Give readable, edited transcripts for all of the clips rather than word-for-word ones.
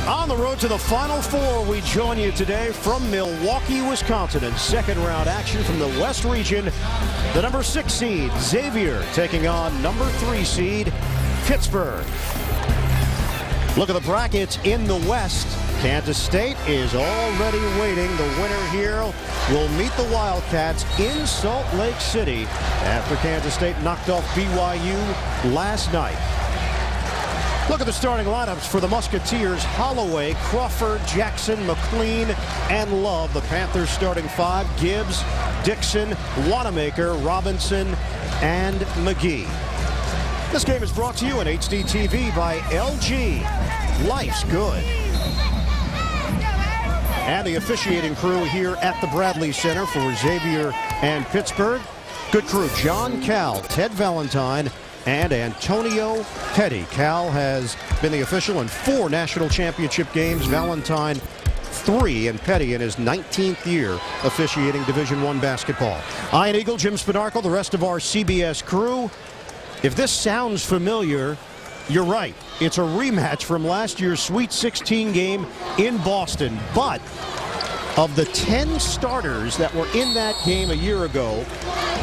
On the road to the Final Four, we join you today from Milwaukee, Wisconsin, in second round action from the West region. The number 6 seed, Xavier, taking on number 3 seed, Pittsburgh. Look at the brackets in the West. Kansas State is already waiting. The winner here will meet the Wildcats in Salt Lake City after Kansas State knocked off BYU last night. Look at the starting lineups for the Musketeers: Holloway, Crawford, Jackson, McLean, and Love. The Panthers starting 5: Gibbs, Dixon, Wanamaker, Robinson, and McGee. This game is brought to you on HD TV by LG. Life's good. And the officiating crew here at the Bradley Center for Xavier and Pittsburgh. Good crew: John Cal, Ted Valentine, and Antonio Petty. Cal has been the official in 4 national championship games, Valentine 3, and Petty in his 19th year officiating Division I basketball. Ian Eagle, Jim Spadarkle, the rest of our CBS crew. If this sounds familiar, you're right. It's a rematch from last year's Sweet 16 game in Boston. But of the 10 starters that were in that game a year ago,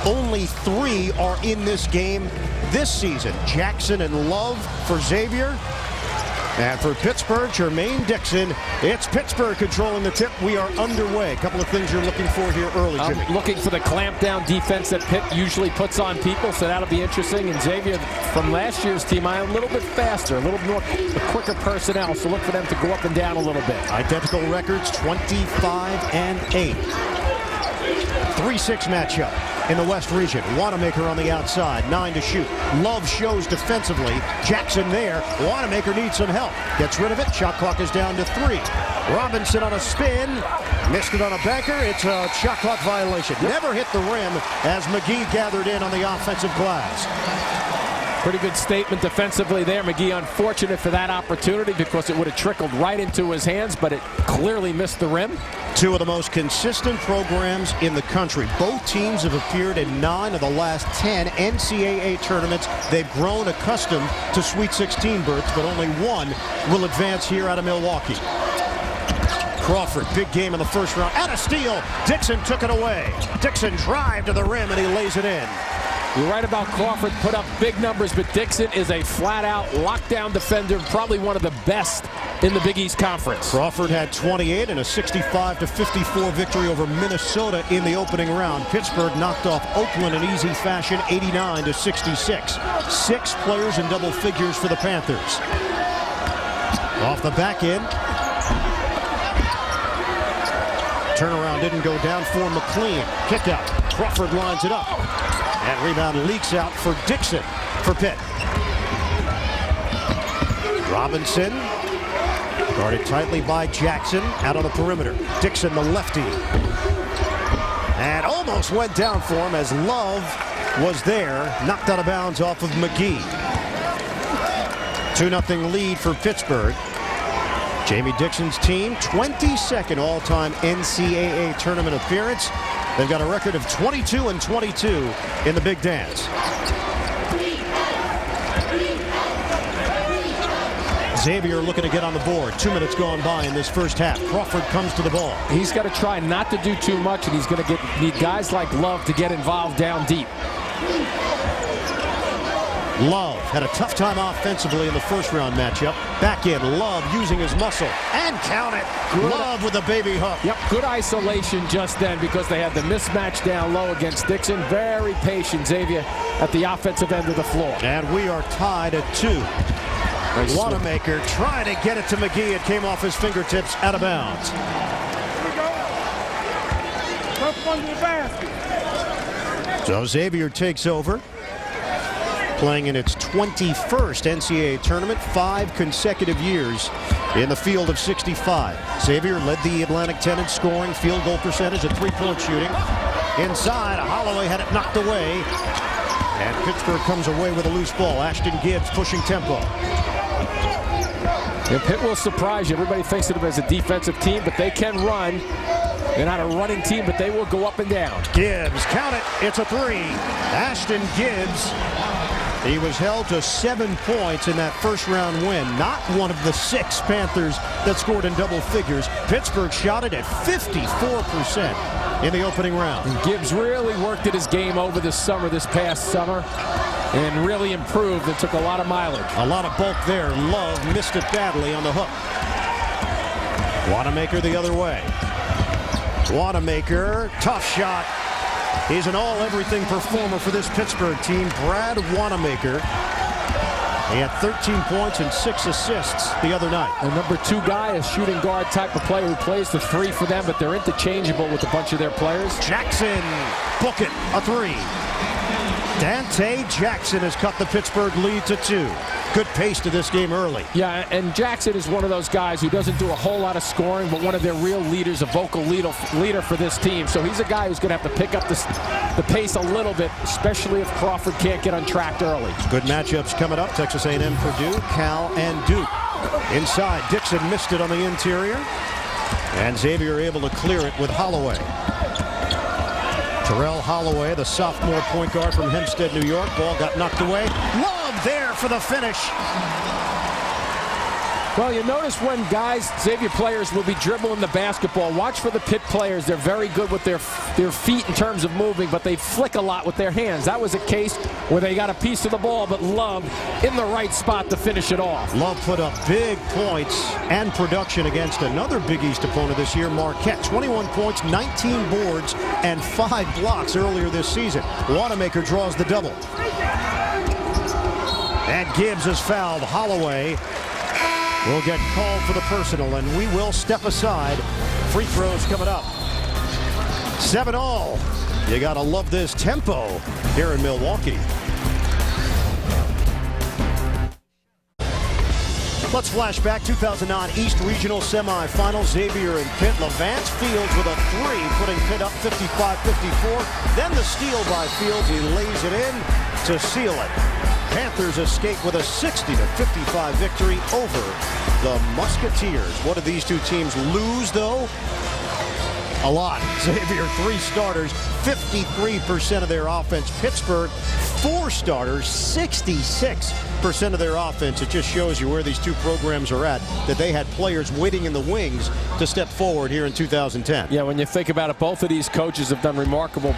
only 3 are in this game this season. Jackson and Love for Xavier. And for Pittsburgh, Jermaine Dixon. It's Pittsburgh controlling the tip. We are underway. A couple of things you're looking for here early, Jimmy. I'm looking for the clamp-down defense that Pitt usually puts on people, so that'll be interesting. And Xavier, from last year's team, a little bit faster, a little more quicker personnel, so look for them to go up and down a little bit. Identical records, 25-8. 3-6 matchup in the West region. Wanamaker on the outside, 9 to shoot. Love shows defensively. Jackson there. Wanamaker needs some help. Gets rid of it. Shot clock is down to 3. Robinson on a spin. Missed it on a banker. It's a shot clock violation. Never hit the rim as McGee gathered in on the offensive glass. Pretty good statement defensively there. McGee unfortunate for that opportunity because it would have trickled right into his hands, but it clearly missed the rim. 2 of the most consistent programs in the country. Both teams have appeared in 9 of the last 10 NCAA tournaments. They've grown accustomed to Sweet 16 berths, but only 1 will advance here out of Milwaukee. Crawford, big game in the first round. And a steal. Dixon took it away. Dixon drive to the rim, and he lays it in. You're right about Crawford, put up big numbers, but Dixon is a flat-out lockdown defender, probably one of the best in the Big East Conference. Crawford had 28 and a 65-54 victory over Minnesota in the opening round. Pittsburgh knocked off Oakland in easy fashion, 89-66. 6 players in double figures for the Panthers. Off the back end. Turnaround didn't go down for McLean. Kick out. Crawford lines it up. And rebound leaks out for Dixon for Pitt. Robinson guarded tightly by Jackson out on the perimeter. Dixon, the lefty. And almost went down for him as Love was there. Knocked out of bounds off of McGee. 2-0 lead for Pittsburgh. Jamie Dixon's team, 22nd all-time NCAA tournament appearance. They've got a record of 22-22 in the Big Dance. Xavier looking to get on the board. 2 minutes gone by in this first half. Crawford comes to the ball. He's got to try not to do too much, and he's going to need guys like Love to get involved down deep. Love had a tough time offensively in the first round matchup. Back in, Love using his muscle. And count it. Love with a baby hook. Yep, good isolation just then because they had the mismatch down low against Dixon. Very patient, Xavier, at the offensive end of the floor. And we are tied at 2. Nice. Wanamaker trying to get it to McGee. It came off his fingertips, out of bounds. Up under the basket. So Xavier takes over, playing in its 21st NCAA tournament, 5 consecutive years in the field of 65. Xavier led the Atlantic 10 in scoring, field goal percentage, and 3-point shooting. Inside, Holloway had it knocked away, and Pittsburgh comes away with a loose ball. Ashton Gibbs pushing tempo. And Pitt will surprise you. Everybody thinks of them as a defensive team, but they can run. They're not a running team, but they will go up and down. Gibbs, count it. It's a 3. Ashton Gibbs He was held to 7 points in that first-round win. Not one of the 6 Panthers that scored in double figures. Pittsburgh shot it at 54% in the opening round. Gibbs really worked at his game over this past summer, and really improved and took a lot of mileage. A lot of bulk there. Love missed it badly on the hook. Wanamaker the other way. Wanamaker, tough shot. He's an all-everything performer for this Pittsburgh team, Brad Wanamaker. He had 13 points and 6 assists the other night. The number 2 guy, a shooting guard type of player who plays the 3 for them, but they're interchangeable with a bunch of their players. Jackson, book it, a 3. Dante Jackson has cut the Pittsburgh lead to 2. Good pace to this game early. Yeah, and Jackson is one of those guys who doesn't do a whole lot of scoring, but one of their real leaders, a vocal leader for this team. So he's a guy who's going to have to pick up the pace a little bit, especially if Crawford can't get untracked early. Good matchups coming up. Texas A&M, Purdue, Cal, and Duke. Inside, Dixon missed it on the interior. And Xavier able to clear it with Holloway. Terrell Holloway, the sophomore point guard from Hempstead, New York. Ball got knocked away. Love there for the finish. Well, you notice when Xavier players will be dribbling the basketball. Watch for the Pitt players. They're very good with their feet in terms of moving, but they flick a lot with their hands. That was a case where they got a piece of the ball, but Love in the right spot to finish it off. Love put up big points and production against another Big East opponent this year, Marquette. 21 points, 19 boards, and 5 blocks earlier this season. Wanamaker draws the double. And Gibbs is fouled. Holloway will get called for the personal, and we will step aside. Free throws coming up. 7-all. You gotta love this tempo here in Milwaukee. Let's flash back. 2009 East Regional Semifinals. Xavier and Pitt. Levance Fields with a 3, putting Pitt up 55-54. Then the steal by Fields. He lays it in to seal it. Panthers escape with a 60-55 victory over the Musketeers. What did these two teams lose, though? A lot. Xavier, 3 starters, 53% of their offense. Pittsburgh, 4 starters, 66% of their offense. It just shows you where these two programs are at, that they had players waiting in the wings to step forward here in 2010. Yeah, when you think about it, both of these coaches have done remarkable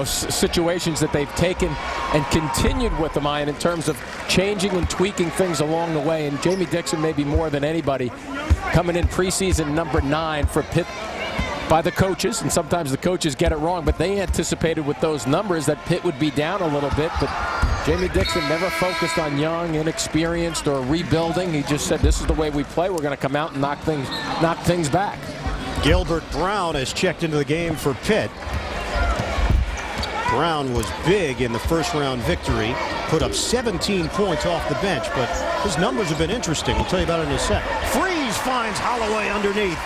situations that they've taken and continued with them, Ian, in terms of changing and tweaking things along the way. And Jamie Dixon, maybe more than anybody, coming in preseason number 9 for Pitt by the coaches, and sometimes the coaches get it wrong, but they anticipated with those numbers that Pitt would be down a little bit. But Jamie Dixon never focused on young, inexperienced, or rebuilding. He just said, this is the way we play. We're going to come out and knock things back. Gilbert Brown has checked into the game for Pitt. Brown was big in the first-round victory, put up 17 points off the bench, but his numbers have been interesting. We'll tell you about it in a sec. Freeze finds Holloway underneath,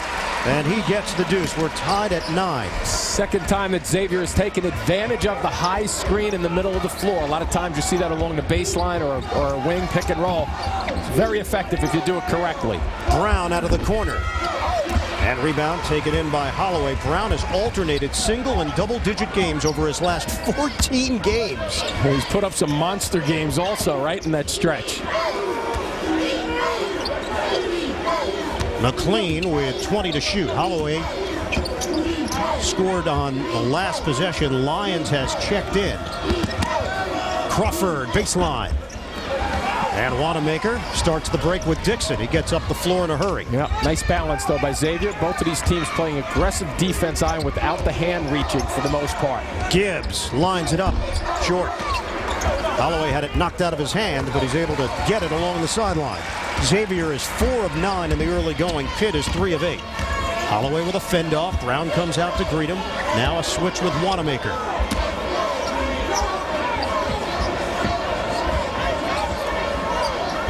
and he gets the deuce. We're tied at 9. Second time that Xavier has taken advantage of the high screen in the middle of the floor. A lot of times you see that along the baseline or a wing pick and roll. It's very effective if you do it correctly. Brown out of the corner. And rebound taken in by Holloway. Brown has alternated single and double-digit games over his last 14 games. He's put up some monster games also, right, in that stretch. McLean with 20 to shoot. Holloway scored on the last possession. Lyons has checked in. Crawford, baseline. And Wanamaker starts the break with Dixon. He gets up the floor in a hurry. Yeah, nice balance, though, by Xavier. Both of these teams playing aggressive defense, Ian, without the hand reaching for the most part. Gibbs lines it up short. Holloway had it knocked out of his hand, but he's able to get it along the sideline. Xavier is 4 of 9 in the early going. Pitt is 3 of 8. Holloway with a fend off. Brown comes out to greet him. Now a switch with Wanamaker.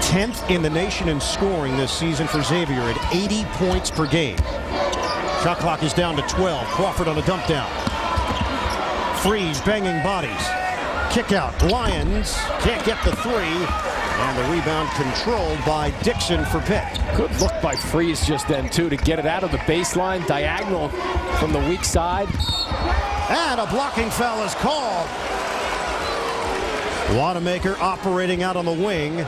10th in the nation in scoring this season for Xavier at 80 points per game. Shot clock is down to 12. Crawford on a dump down. Freeze banging bodies. Kick out. Lyons can't get the 3. And the rebound controlled by Dixon for Pitt. Good look by Freeze just then, too, to get it out of the baseline, diagonal from the weak side. And a blocking foul is called. Wanamaker operating out on the wing.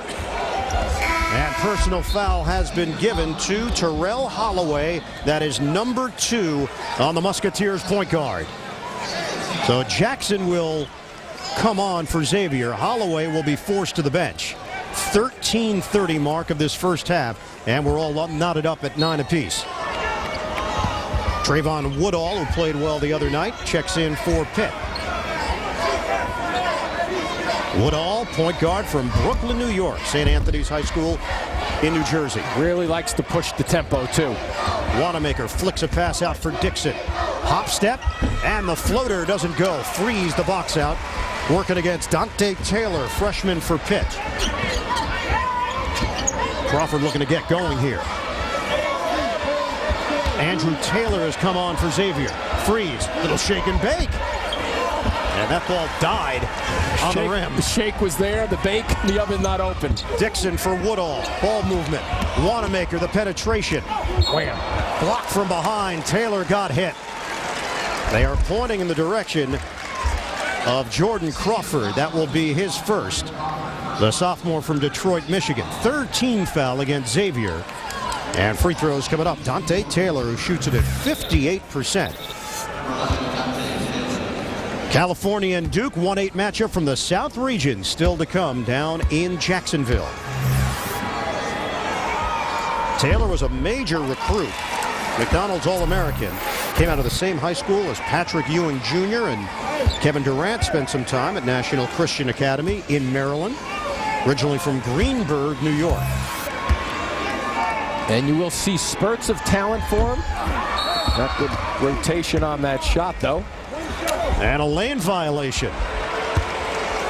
And personal foul has been given to Terrell Holloway. That is number 2 on the Musketeers point guard. So Jackson will come on for Xavier. Holloway will be forced to the bench. 13:30 mark of this first half, and we're all knotted up at 9 apiece. Trayvon Woodall, who played well the other night, checks in for Pitt. Woodall, point guard from Brooklyn, New York, St. Anthony's High School in New Jersey. Really likes to push the tempo, too. Wanamaker flicks a pass out for Dixon. Hop step, and the floater doesn't go. Frees the box out. Working against Dante Taylor, freshman for Pitt. Crawford looking to get going here. Andrew Taylor has come on for Xavier. Freeze, little shake and bake. And that ball died on the rim. The shake was there, the bake, the oven not open. Dixon for Woodall. Ball movement. Wanamaker, the penetration. Wham. Blocked from behind. Taylor got hit. They are pointing in the direction of Jordan Crawford. That will be his first. The sophomore from Detroit, Michigan. 3rd team foul against Xavier. And free throws coming up. Dante Taylor, who shoots it at 58%. California and Duke, 1-8 matchup from the South region still to come down in Jacksonville. Taylor was a major recruit. McDonald's All-American. Came out of the same high school as Patrick Ewing Jr. and Kevin Durant. Spent some time at National Christian Academy in Maryland. Originally from Greenburgh, New York. And you will see spurts of talent for him. Not good rotation on that shot, though. And a lane violation.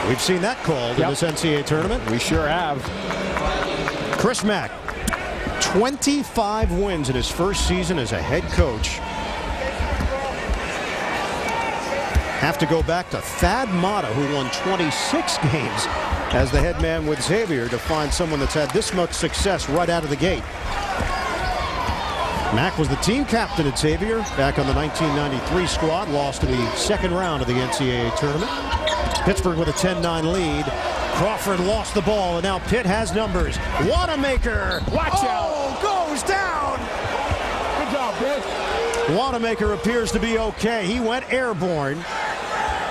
We've seen that called in this NCAA tournament. We sure have. Chris Mack, 25 wins in his first season as a head coach. Have to go back to Thad Matta, who won 26 games as the head man with Xavier, to find someone that's had this much success right out of the gate. Mack was the team captain at Xavier back on the 1993 squad. Lost in the second round of the NCAA tournament. Pittsburgh with a 10-9 lead. Crawford lost the ball, and now Pitt has numbers. Wanamaker. Watch out. Goes down. Good job, Pitt. Wanamaker appears to be okay. He went airborne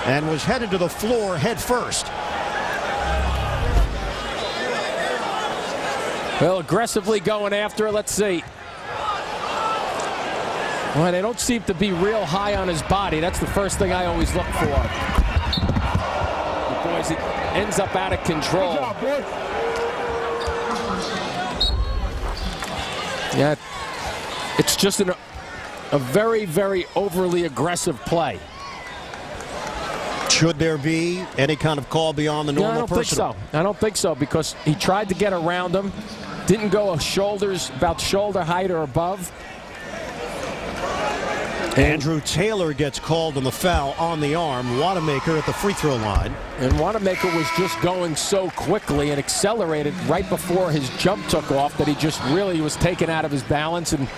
and was headed to the floor head first. Well, aggressively going after it. Let's see. Well, they don't seem to be real high on his body. That's the first thing I always look for. Boys, it ends up out of control. Good job, boy. Yeah, it's just a very, very overly aggressive play. Should there be any kind of call beyond the normal personal? I don't think so, because he tried to get around him. Didn't go shoulders, about shoulder height or above. Andrew Taylor gets called on the foul on the arm. Wanamaker at the free throw line. And Wanamaker was just going so quickly and accelerated right before his jump took off that he just really was taken out of his balance and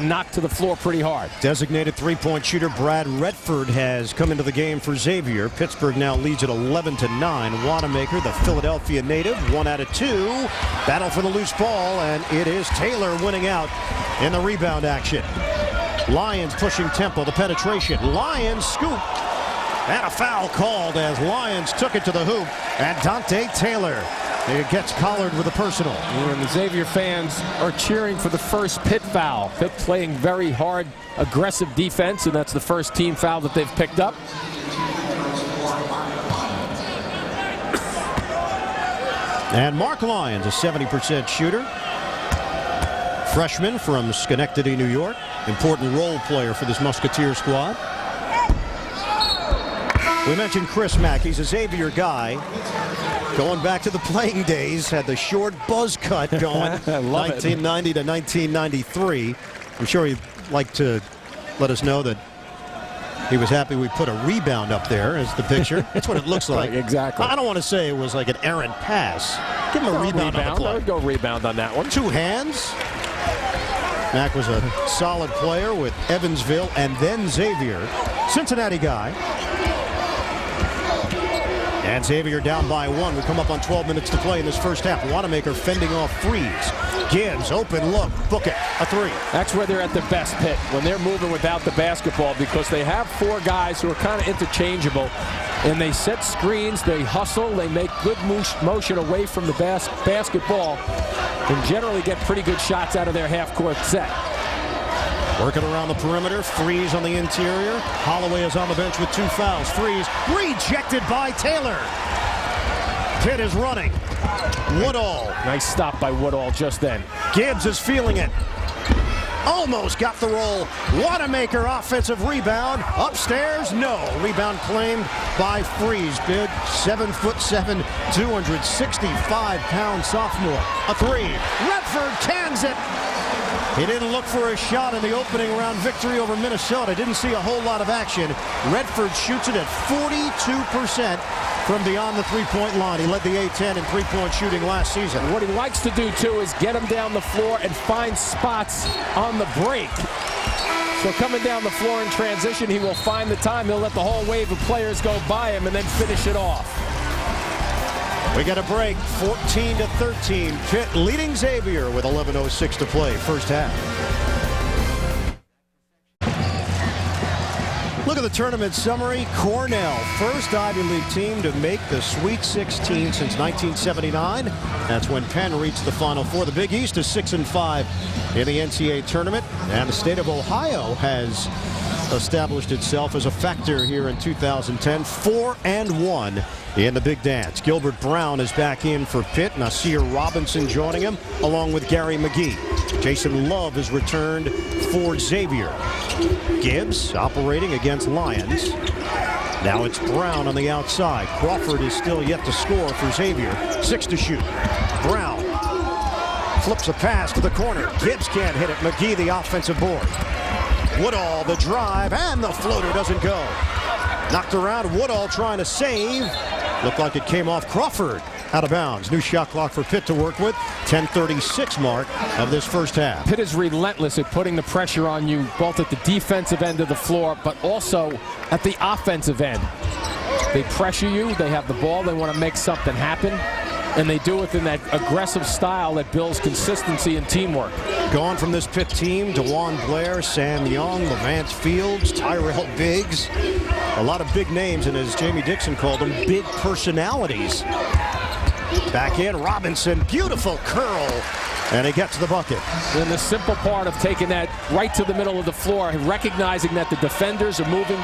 knocked to the floor pretty hard. Designated three-point shooter Brad Redford has come into the game for Xavier. Pittsburgh now leads at 11-9. Wanamaker, the Philadelphia native, 1 out of 2. Battle for the loose ball, and it is Taylor winning out in the rebound action. Lions pushing tempo, the penetration. Lions scoop. And a foul called as Lions took it to the hoop. And Dante Taylor gets collared with a personal. And the Xavier fans are cheering for the first Pitt foul. Pitt playing very hard, aggressive defense, and that's the first team foul that they've picked up. And Mark Lyons, a 70% shooter. Freshman from Schenectady, New York. Important role player for this Musketeer squad. We mentioned Chris Mack. He's a Xavier guy. Going back to the playing days, had the short buzz cut going. 1990 to 1993. I'm sure he'd like to let us know that he was happy we put a rebound up there as the picture. That's what it looks like. Exactly. I don't want to say it was like an errant pass. Give him a rebound on the play. I would go rebound on that one. 2 hands. Mack was a solid player with Evansville and then Xavier. Cincinnati guy. And Xavier down by 1. We come up on 12 minutes to play in this first half. Wanamaker fending off Freeze. Gibbs, open look, book it, a 3. That's where they're at their best, Pitt, when they're moving without the basketball, because they have 4 guys who are kind of interchangeable. And they set screens, they hustle, they make good motion away from the basketball, and generally get pretty good shots out of their half-court set. Working around the perimeter, Freeze on the interior. Holloway is on the bench with 2 fouls. Freeze rejected by Taylor. Pitt is running. Woodall. Nice stop by Woodall just then. Gibbs is feeling it. Almost got the roll. Wanamaker offensive rebound. Upstairs, no. Rebound claimed by Freeze. Big 7'7", 265-pound sophomore. A 3. Redford cans it. He didn't look for a shot in the opening round victory over Minnesota. Didn't see a whole lot of action. Redford shoots it at 42% from beyond the three-point line. He led the A-10 in three-point shooting last season. What he likes to do, too, is get him down the floor and find spots on the break. So coming down the floor in transition, he will find the time. He'll let the whole wave of players go by him and then finish it off. We got a break, 14-13. Pitt leading Xavier with 11:06 to play, first half. Look at the tournament summary. Cornell, first Ivy League team to make the Sweet 16 since 1979. That's when Penn reached the Final Four. The Big East is 6-5 in the NCAA tournament, and the state of Ohio has established itself as a factor here in 2010, 4-1 in the Big Dance. Gilbert Brown is back in for Pitt. Nasir Robinson joining him, along with Gary McGee. Jason Love has returned for Xavier. Gibbs operating against Lions. Now it's Brown on the outside. Crawford is still yet to score for Xavier. 6 to shoot. Brown flips a pass to the corner. Gibbs can't hit it. McGee the offensive board. Woodall the drive, and the floater doesn't go. Knocked around. Woodall trying to save. Looked like it came off Crawford. Out of bounds. New shot clock for Pitt to work with. 10:36 mark of this first half. Pitt is relentless at putting the pressure on you, both at the defensive end of the floor, but also at the offensive end. They pressure you. They have the ball. They want to make something happen. And they do it in that aggressive style that builds consistency and teamwork. Gone from this Pitt team, DeJuan Blair, Sam Young, Levance Fields, Tyrell Biggs. A lot of big names, and as Jamie Dixon called them, big personalities. Back in, Robinson, beautiful curl, and he gets the bucket. And the simple part of taking that right to the middle of the floor, recognizing that the defenders are moving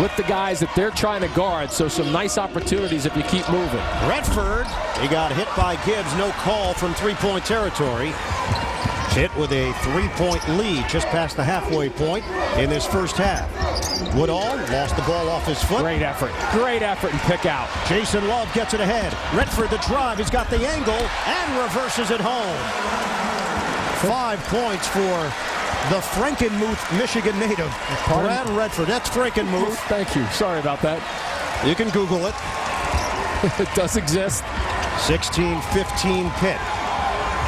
with the guys that they're trying to guard, so some nice opportunities if you keep moving. Redford, he got hit by Gibbs, no call from three-point territory. Pitt with a 3-point lead just past the halfway point in this first half. Woodall lost the ball off his foot. Great effort and pick out. Jason Love gets it ahead. Redford the drive, he's got the angle and reverses it home. 5 points for the Frankenmuth, Michigan native. Brad Redford, that's Frankenmuth. Thank you, sorry about that. You can Google it. It does exist. 16-15 Pitt.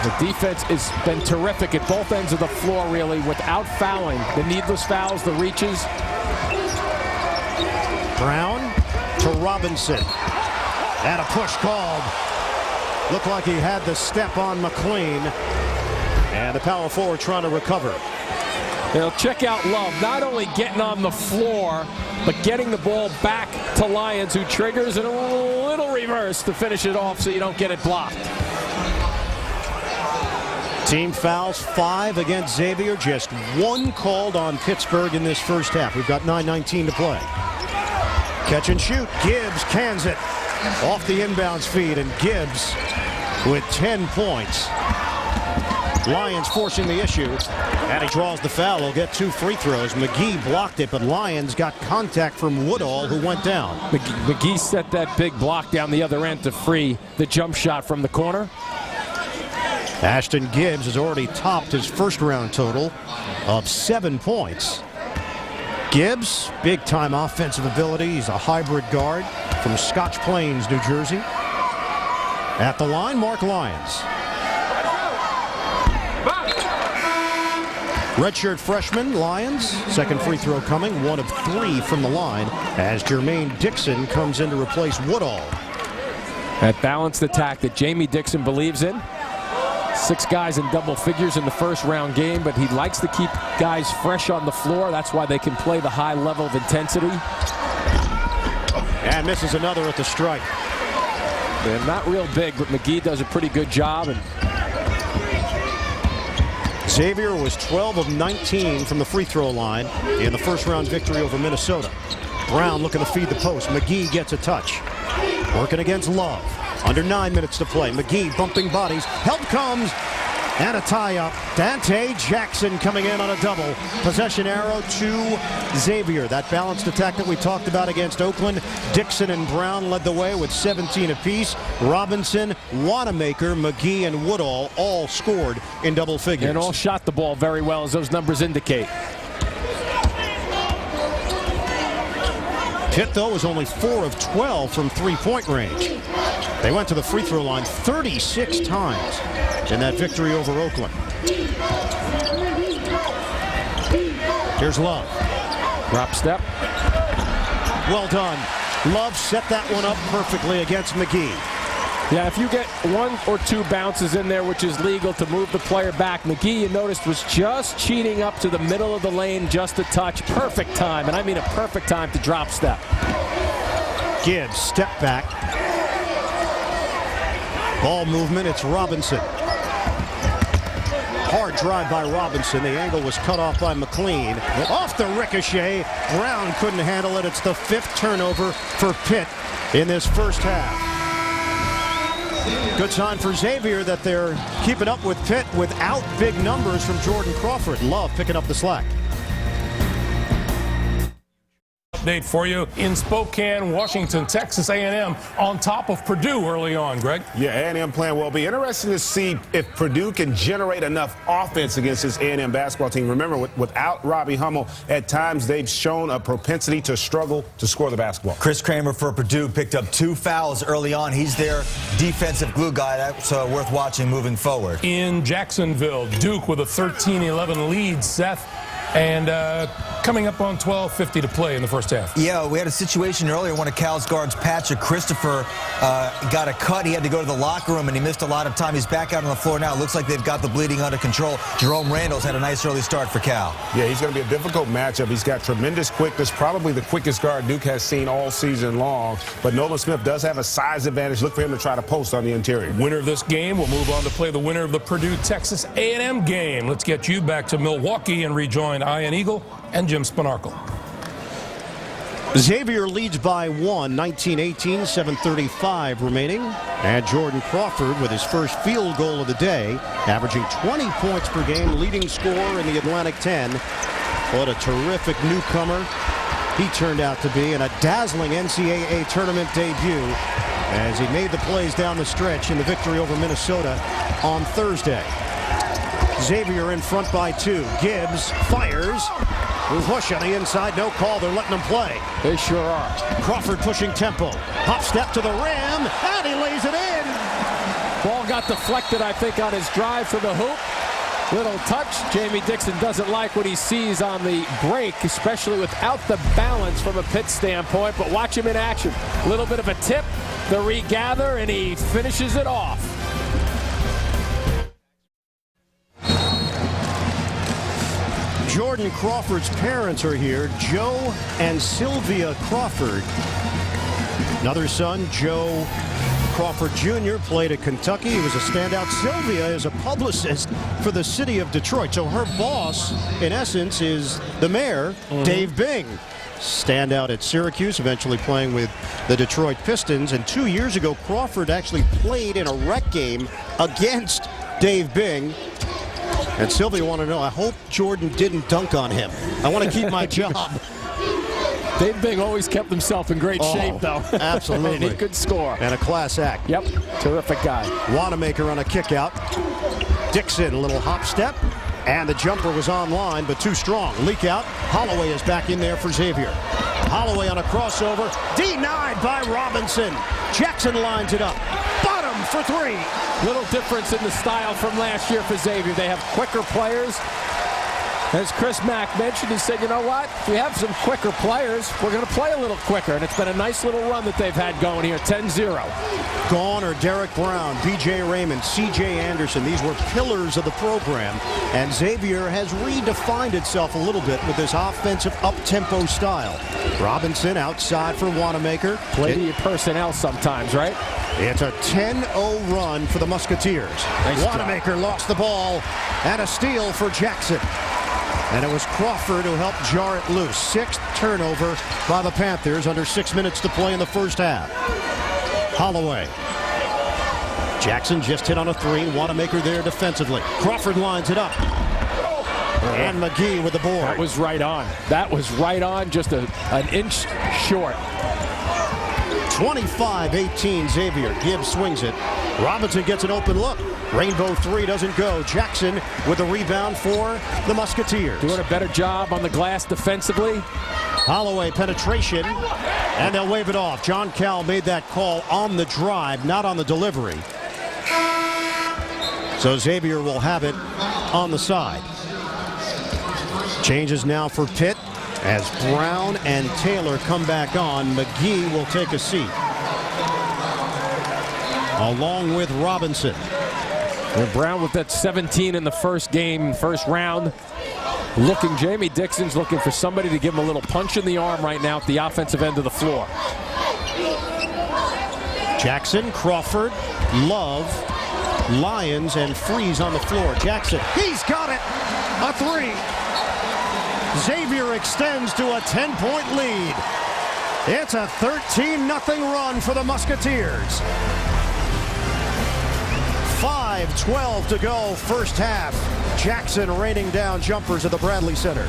The defense has been terrific at both ends of the floor, really, without fouling. The needless fouls, the reaches. Brown to Robinson. And a push called. Looked like he had the step on McLean. And the power forward trying to recover. They'll check out Love, not only getting on the floor, but getting the ball back to Lyons, who triggers and a little reverse to finish it off so you don't get it blocked. Team fouls 5 against Xavier, just 1 called on Pittsburgh in this first half. We've got 9:19 to play. Catch and shoot. Gibbs cans it off the inbounds feed, and Gibbs with 10 points. Lyons forcing the issue, and he draws the foul. He'll get 2 free throws. McGee blocked it, but Lyons got contact from Woodall, who went down. McGee set that big block down the other end to free the jump shot from the corner. Ashton Gibbs has already topped his first round total of 7 points. Gibbs, big time offensive ability. He's a hybrid guard from Scotch Plains, New Jersey. At the line, Mark Lyons. Redshirt freshman Lyons, second free throw coming, 1 of 3 from the line as Jermaine Dixon comes in to replace Woodall. That balanced attack that Jamie Dixon believes in. 6 guys in double figures in the first round game, but he likes to keep guys fresh on the floor. That's why they can play the high level of intensity. And misses another at the strike. They're not real big, but McGee does a pretty good job. And Xavier was 12 of 19 from the free throw line in the first round victory over Minnesota. Brown looking to feed the post. McGee gets a touch. Working against Love. Under 9 minutes to play. McGee bumping bodies. Help comes. And a tie-up. Dante Jackson coming in on a double. Possession arrow to Xavier. That balanced attack that we talked about against Oakland. Dixon and Brown led the way with 17 apiece. Robinson, Wanamaker, McGee, and Woodall all scored in double figures. And all shot the ball very well, as those numbers indicate. Pitt, though, was only 4 of 12 from three-point range. They went to the free throw line 36 times in that victory over Oakland. Here's Love. Drop step. Well done. Love set that one up perfectly against McGee. Yeah, if you get 1 or 2 bounces in there, which is legal to move the player back, McGee, you noticed, was just cheating up to the middle of the lane, just a touch. Perfect time, and I mean a perfect time to drop step. Gibbs, step back. Ball movement, it's Robinson. Hard drive by Robinson. The angle was cut off by McLean. Off the ricochet. Brown couldn't handle it. It's the 5th turnover for Pitt in this first half. Good sign for Xavier that they're keeping up with Pitt without big numbers from Jordan Crawford. Love picking up the slack. Update for you in Spokane, Washington, Texas A&M on top of Purdue early on, Greg. Yeah, A&M playing well. Be interesting to see if Purdue can generate enough offense against this A&M basketball team. Remember, without Robbie Hummel, at times they've shown a propensity to struggle to score the basketball. Chris Kramer for Purdue picked up 2 fouls early on. He's their defensive glue guy. That's worth watching moving forward. In Jacksonville, Duke with a 13-11 lead, Seth. And coming up on 12:50 to play in the first half. Yeah, we had a situation earlier. One of Cal's guards, Patrick Christopher, got a cut. He had to go to the locker room, and he missed a lot of time. He's back out on the floor now. It looks like they've got the bleeding under control. Jerome Randall's had a nice early start for Cal. Yeah, he's going to be a difficult matchup. He's got tremendous quickness, probably the quickest guard Duke has seen all season long. But Nolan Smith does have a size advantage. Look for him to try to post on the interior. Winner of this game will move on to play the winner of the Purdue-Texas A&M game. Let's get you back to Milwaukee and rejoin Ian Eagle and Jim Spanarkel. Xavier leads by 1, 19-18, 7:35 remaining. And Jordan Crawford with his first field goal of the day, averaging 20 points per game, leading scorer in the Atlantic 10. What a terrific newcomer he turned out to be, and a dazzling NCAA tournament debut as he made the plays down the stretch in the victory over Minnesota on Thursday. Xavier in front by 2. Gibbs fires. Push on the inside, no call. They're letting him play. They sure are. Crawford pushing tempo. Hop step to the rim, and he lays it in. Ball got deflected, I think, on his drive for the hoop. Little touch. Jamie Dixon doesn't like what he sees on the break, especially without the balance from a Pitt standpoint. But watch him in action. A little bit of a tip, the regather, and he finishes it off. Jordan Crawford's parents are here, Joe and Sylvia Crawford. Another son, Joe Crawford Jr., played at Kentucky. He was a standout. Sylvia is a publicist for the city of Detroit. So her boss, in essence, is the mayor, Dave Bing. Standout at Syracuse, eventually playing with the Detroit Pistons. And 2 years ago, Crawford actually played in a rec game against Dave Bing. And Sylvia wanted to know, I hope Jordan didn't dunk on him. I want to keep my job. Dave Bing always kept himself in great shape, though. Absolutely. And he could score. And a class act. Yep, terrific guy. Wanamaker on a kick out. Dixon, a little hop step. And the jumper was online, but too strong. Leak out. Holloway is back in there for Xavier. Holloway on a crossover. Denied by Robinson. Jackson lines it up. Bottom for 3. Little difference in the style from last year for Xavier. They have quicker players. As Chris Mack mentioned, he said, you know what? If we have some quicker players, we're going to play a little quicker. And it's been a nice little run that they've had going here, 10-0. Gone are Derek Brown, B.J. Raymond, C.J. Anderson. These were pillars of the program. And Xavier has redefined itself a little bit with this offensive up-tempo style. Robinson outside for Wanamaker. Play to your personnel sometimes, right? It's a 10-0 run for the Musketeers. Nice Wanamaker lost the ball, and a steal for Jackson. And it was Crawford who helped jar it loose. Sixth turnover by the Panthers under 6 minutes to play in the first half. Holloway. Jackson just hit on a three. Wanamaker there defensively. Crawford lines it up. And McGee with the board. That was right on. That was right on, just an inch short. 25-18 Xavier. Gibbs swings it. Robinson gets an open look. Rainbow three doesn't go. Jackson with the rebound for the Musketeers. Doing a better job on the glass defensively. Holloway penetration, and they'll wave it off. John Cal made that call on the drive, not on the delivery. So Xavier will have it on the side. Changes now for Pitt as Brown and Taylor come back on. McGee will take a seat, along with Robinson. And Brown with that 17 in the first game, first round. Jamie Dixon's looking for somebody to give him a little punch in the arm right now at the offensive end of the floor. Jackson, Crawford, Love, Lyons, and Freeze on the floor. Jackson, he's got it! A three! Xavier extends to a 10-point lead. It's a 13-0 run for the Musketeers. 5:12 to go, first half. Jackson raining down jumpers at the Bradley Center.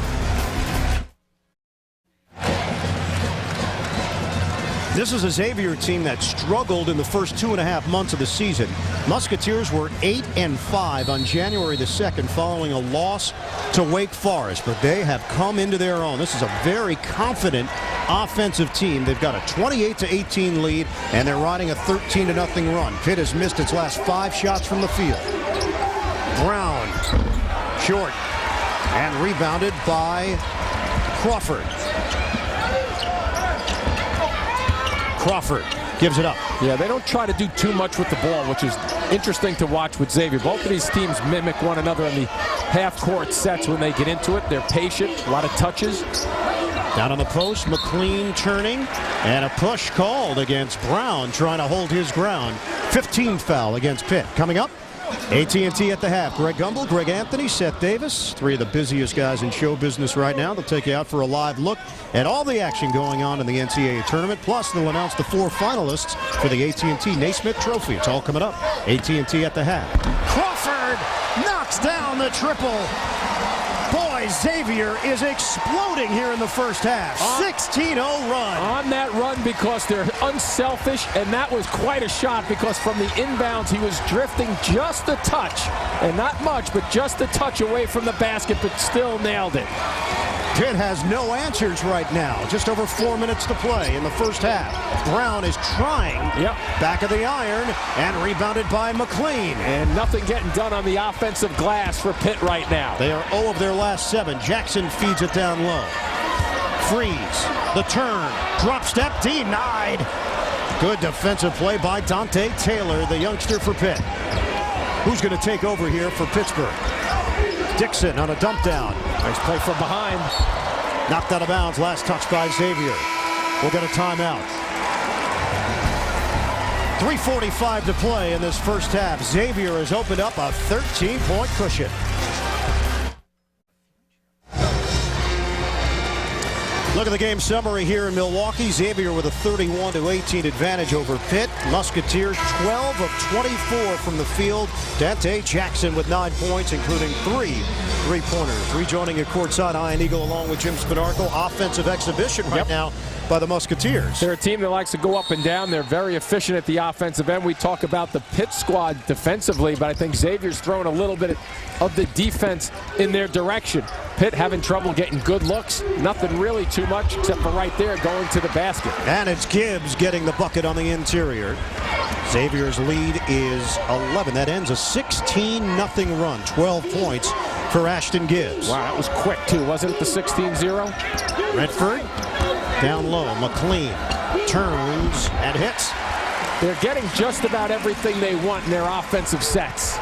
This is a Xavier team that struggled in the first 2.5 months of the season. Musketeers were 8-5 on January the 2nd following a loss to Wake Forest, but they have come into their own. This is a very confident offensive team. They've got a 28-18 lead, and they're riding a 13-0 run. Pitt has missed its last 5 shots from the field. Brown, short, and rebounded by Crawford. Crawford gives it up. Yeah, they don't try to do too much with the ball, which is interesting to watch with Xavier. Both of these teams mimic one another in the half-court sets when they get into it. They're patient, a lot of touches. Down on the post, McLean turning, and a push called against Brown, trying to hold his ground. 15th foul against Pitt. Coming up, AT&T at the half. Greg Gumbel, Greg Anthony, Seth Davis, three of the busiest guys in show business right now. They'll take you out for a live look at all the action going on in the NCAA tournament. Plus, they'll announce the 4 finalists for the AT&T Naismith Trophy. It's all coming up. AT&T at the half. Crawford knocks down the triple. Boy, Xavier is exploding here in the first half. 16-0 run. On that run because they're unselfish, and that was quite a shot because from the inbounds he was drifting just a touch, and not much, but just a touch away from the basket, but still nailed it. Pitt has no answers right now. Just over 4 minutes to play in the first half. Brown is trying. Back of the iron, and rebounded by McLean. And nothing getting done on the offensive glass for Pitt right now. They are 0 of their last 7. Jackson feeds it down low. Freeze. The turn. Drop step denied. Good defensive play by Dante Taylor, the youngster for Pitt. Who's going to take over here for Pittsburgh? Dixon on a dump down. Nice play from behind. Knocked out of bounds. Last touch by Xavier. We'll get a timeout. 3:45 to play in this first half. Xavier has opened up a 13-point cushion. Look at the game summary here in Milwaukee. Xavier with a 31-18 advantage over Pitt. Musketeers 12 of 24 from the field. Dante Jackson with 9 points, including 3 3-pointers. Rejoining at courtside, Ian Eagle along with Jim Spanarkel. Offensive exhibition right now by the Musketeers. They're a team that likes to go up and down. They're very efficient at the offensive end. We talk about the Pitt squad defensively, but I think Xavier's throwing a little bit of the defense in their direction. Pitt having trouble getting good looks. Nothing really too much except for right there going to the basket. And it's Gibbs getting the bucket on the interior. Xavier's lead is 11. That ends a 16-0 run. 12 points for Ashton Gibbs. Wow, that was quick, too. Wasn't it the 16-0? Redford down low. McLean turns and hits. They're getting just about everything they want in their offensive sets,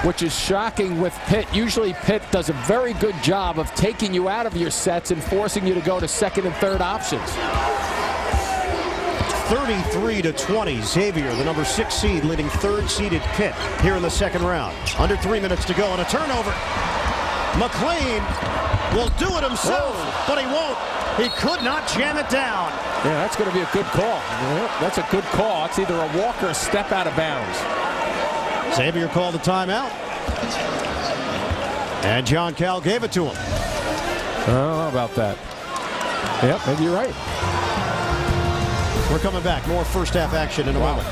which is shocking with Pitt. Usually Pitt does a very good job of taking you out of your sets and forcing you to go to second and third options. 33-20. Xavier, the number 6 seed, leading third-seeded Pitt here in the second round. Under 3 minutes to go and a turnover. McLean will do it himself, but he won't. He could not jam it down. Yeah, that's going to be a good call. Yeah, that's a good call. It's either a walk or a step out of bounds. Xavier called a timeout. And John Cal gave it to him. I don't know about that. Yep, maybe you're right. We're coming back. More first half action in a moment.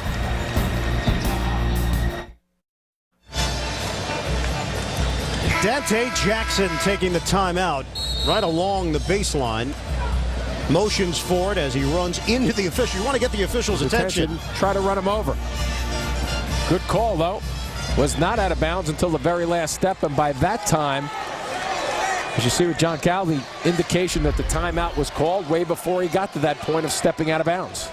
Dante Jackson taking the timeout right along the baseline. Motions for it as he runs into the official. You want to get the official's attention. Try to run him over. Good call, though. Was not out of bounds until the very last step, and by that time, as you see with John Cal, the indication that the timeout was called way before he got to that point of stepping out of bounds.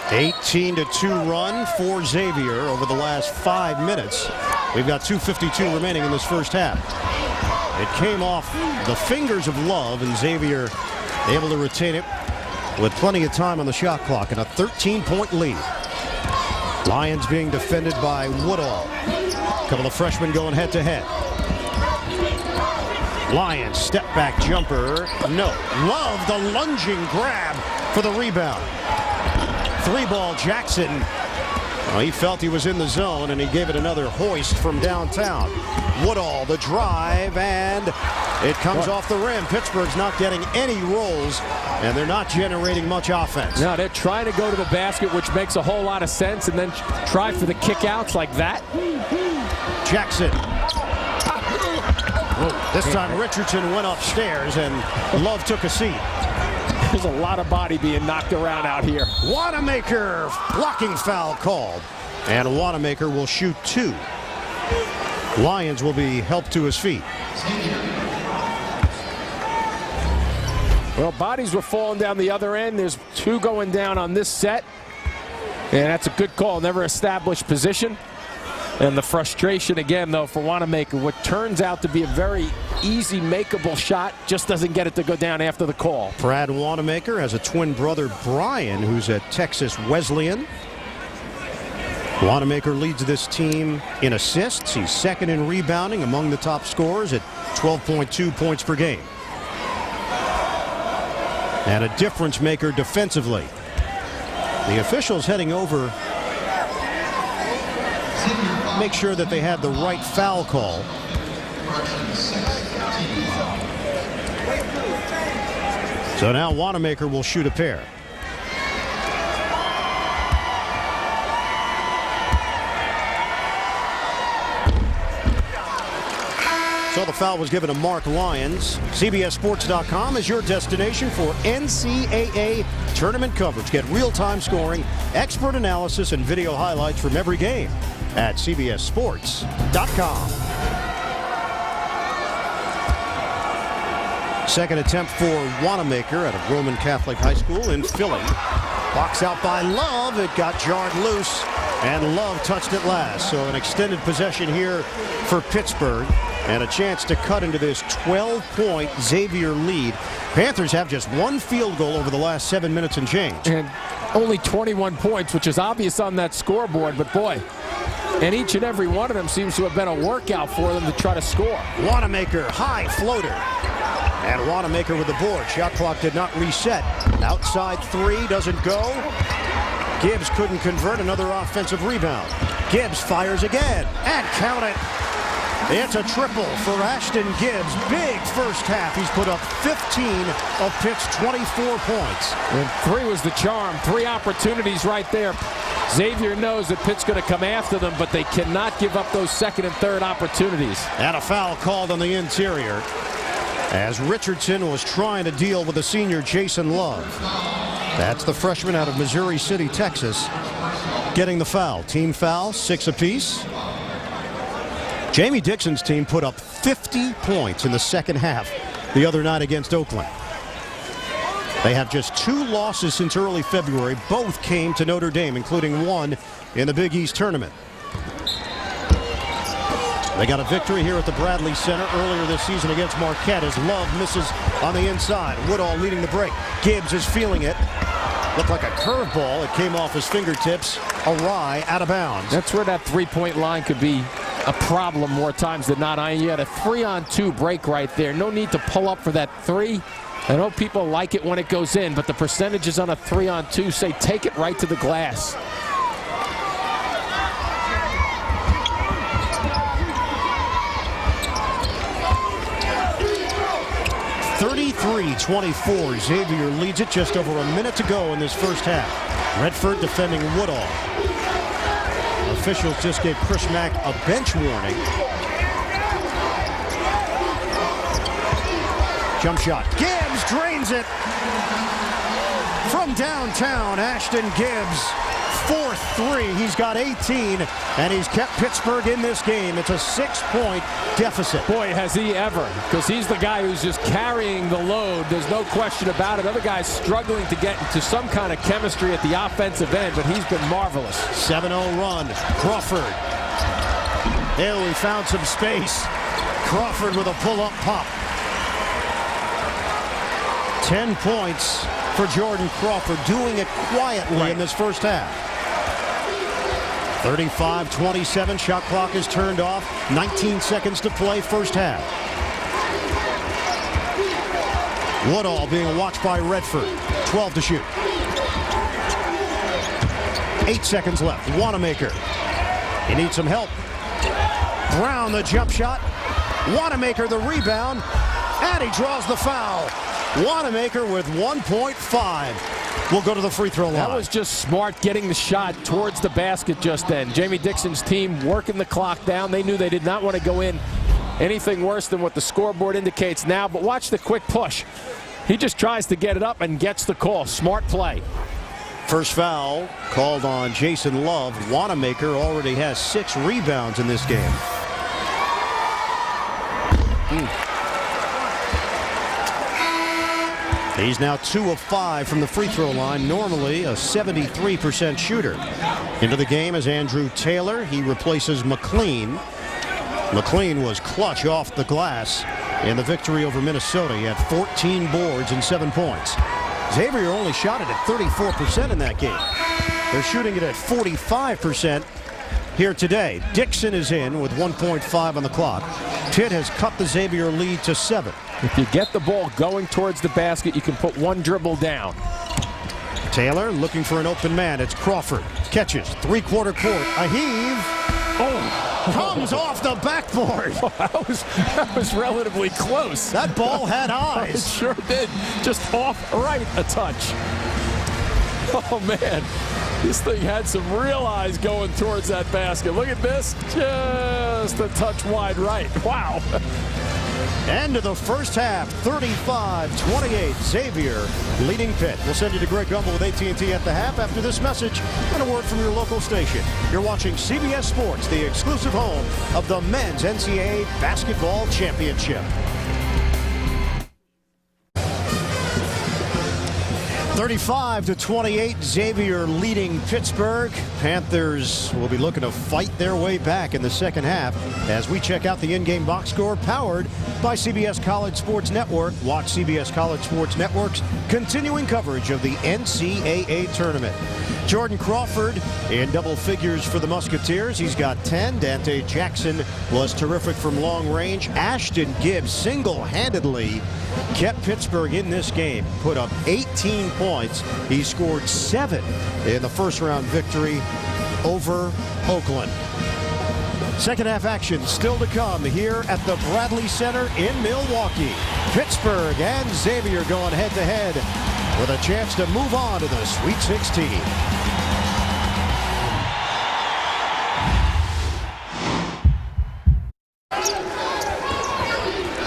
18-2 run for Xavier over the last 5 minutes. We've got 2:52 remaining in this first half. It came off the fingers of Love, and Xavier able to retain it with plenty of time on the shot clock and a 13-point lead. Lions being defended by Woodall. A couple of freshmen going head-to-head. Lions step back jumper. No. Love the lunging grab for the rebound. 3-ball Jackson. Well, he felt he was in the zone, and he gave it another hoist from downtown. Woodall the drive, and it comes off the rim. Pittsburgh's not getting any rolls, and they're not generating much offense. No, they're trying to go to the basket, which makes a whole lot of sense, and then try for the kickouts like that. Jackson. This time Richardson went upstairs, and Love took a seat. There's a lot of body being knocked around out here. Wanamaker, blocking foul called. And Wanamaker will shoot 2. Lions will be helped to his feet. Well, bodies were falling down the other end. There's 2 going down on this set. And that's a good call. Never established position. And the frustration again, though, for Wanamaker, what turns out to be a very easy makeable shot, just doesn't get it to go down after the call. Brad Wanamaker has a twin brother, Brian, who's at Texas Wesleyan. Wanamaker leads this team in assists. He's second in rebounding, among the top scorers at 12.2 points per game. And a difference maker defensively. The officials heading over make sure that they had the right foul call. So now Wanamaker will shoot a pair. So the foul was given to Mark Lyons. CBSSports.com is your destination for NCAA tournament coverage. Get real-time scoring, expert analysis, and video highlights from every game at CBSSports.com. Second attempt for Wanamaker at a Roman Catholic high school in Philly. Box out by Love. It got jarred loose, and Love touched it last. So an extended possession here for Pittsburgh, and a chance to cut into this 12-point Xavier lead. Panthers have just 1 field goal over the last 7 minutes and change. And only 21 points, which is obvious on that scoreboard, but boy, and each and every one of them seems to have been a workout for them to try to score. Wanamaker, high floater. And Wanamaker with the board. Shot clock did not reset. Outside 3 doesn't go. Gibbs couldn't convert. Another offensive rebound. Gibbs fires again. And count it. It's a triple for Ashton Gibbs. Big first half. He's put up 15 of Pitt's 24 points. And 3 was the charm. 3 opportunities right there. Xavier knows that Pitt's going to come after them, but they cannot give up those second and third opportunities. And a foul called on the interior as Richardson was trying to deal with the senior Jason Love. That's the freshman out of Missouri City, Texas, getting the foul. Team foul, 6 apiece. Jamie Dixon's team put up 50 points in the second half the other night against Oakland. They have just 2 losses since early February. Both came to Notre Dame, including one in the Big East tournament. They got a victory here at the Bradley Center earlier this season against Marquette as Love misses on the inside. Woodall leading the break. Gibbs is feeling it. Looked like a curveball. It came off his fingertips, awry, out of bounds. That's where that three-point line could be a problem more times than not. You had a 3-on-2 break right there. No need to pull up for that 3. I know people like it when it goes in, but the percentages on a 3-on-2 say take it right to the glass. (33-24). Xavier leads it just over a minute to go in this first half. Redford defending Woodall. Officials just gave Chris Mack a bench warning. Jump shot. Gibbs drains it from downtown. Ashton Gibbs, 4th 3. He's got 18, and he's kept Pittsburgh in this game. It's a 6-point deficit. Boy, has he ever, because he's the guy who's just carrying the load. There's no question about it. Other guys struggling to get into some kind of chemistry at the offensive end, but he's been marvelous. 7-0 run. Crawford. There we found some space. Crawford with a pull-up pop. 10 points for Jordan Crawford, doing it quietly in this first half. 35-27, shot clock is turned off. 19 seconds to play, first half. Woodall being watched by Redford. 12 to shoot. 8 seconds left. Wanamaker. He needs some help. Brown the jump shot. Wanamaker the rebound. And he draws the foul. Wanamaker with 1.5. Will go to the free throw line. That was just smart, getting the shot towards the basket just then. Jamie Dixon's team working the clock down. They knew they did not want to go in anything worse than what the scoreboard indicates now. But watch the quick push. He just tries to get it up and gets the call. Smart play. First foul called on Jason Love. Wanamaker already has 6 rebounds in this game. He's now 2 of 5 from the free throw line, normally a 73% shooter. Into the game is Andrew Taylor. He replaces McLean. McLean was clutch off the glass in the victory over Minnesota. He had 14 boards and 7 points. Xavier only shot it at 34% in that game. They're shooting it at 45% here today. Dixon is in with 1.5 on the clock. Pitt has cut the Xavier lead to 7. If you get the ball going towards the basket, you can put one dribble down. Taylor looking for an open man. It's Crawford. Catches, 3/4 court. A heave. Oh, comes off the backboard. Oh, that was relatively close. That ball had eyes. It sure did. Just off right a touch. Oh, man. This thing had some real eyes going towards that basket. Look at this. Just a touch wide right. Wow. End of the first half, 35-28. Xavier leading Pitt. We'll send you to Greg Gumbel with AT&T at the half after this message and a word from your local station. You're watching CBS Sports, the exclusive home of the Men's NCAA Basketball Championship. 35-28, Xavier leading Pittsburgh. Panthers will be looking to fight their way back in the second half as we check out the in-game box score powered by CBS College Sports Network. Watch CBS College Sports Network's continuing coverage of the NCAA tournament. Jordan Crawford in double figures for the Musketeers. He's got 10. Dante Jackson was terrific from long range. Ashton Gibbs single-handedly kept Pittsburgh in this game. Put up 18 points. He scored 7 in the first-round victory over Oakland. Second half action still to come here at the Bradley Center in Milwaukee. Pittsburgh and Xavier going head-to-head with a chance to move on to the Sweet 16.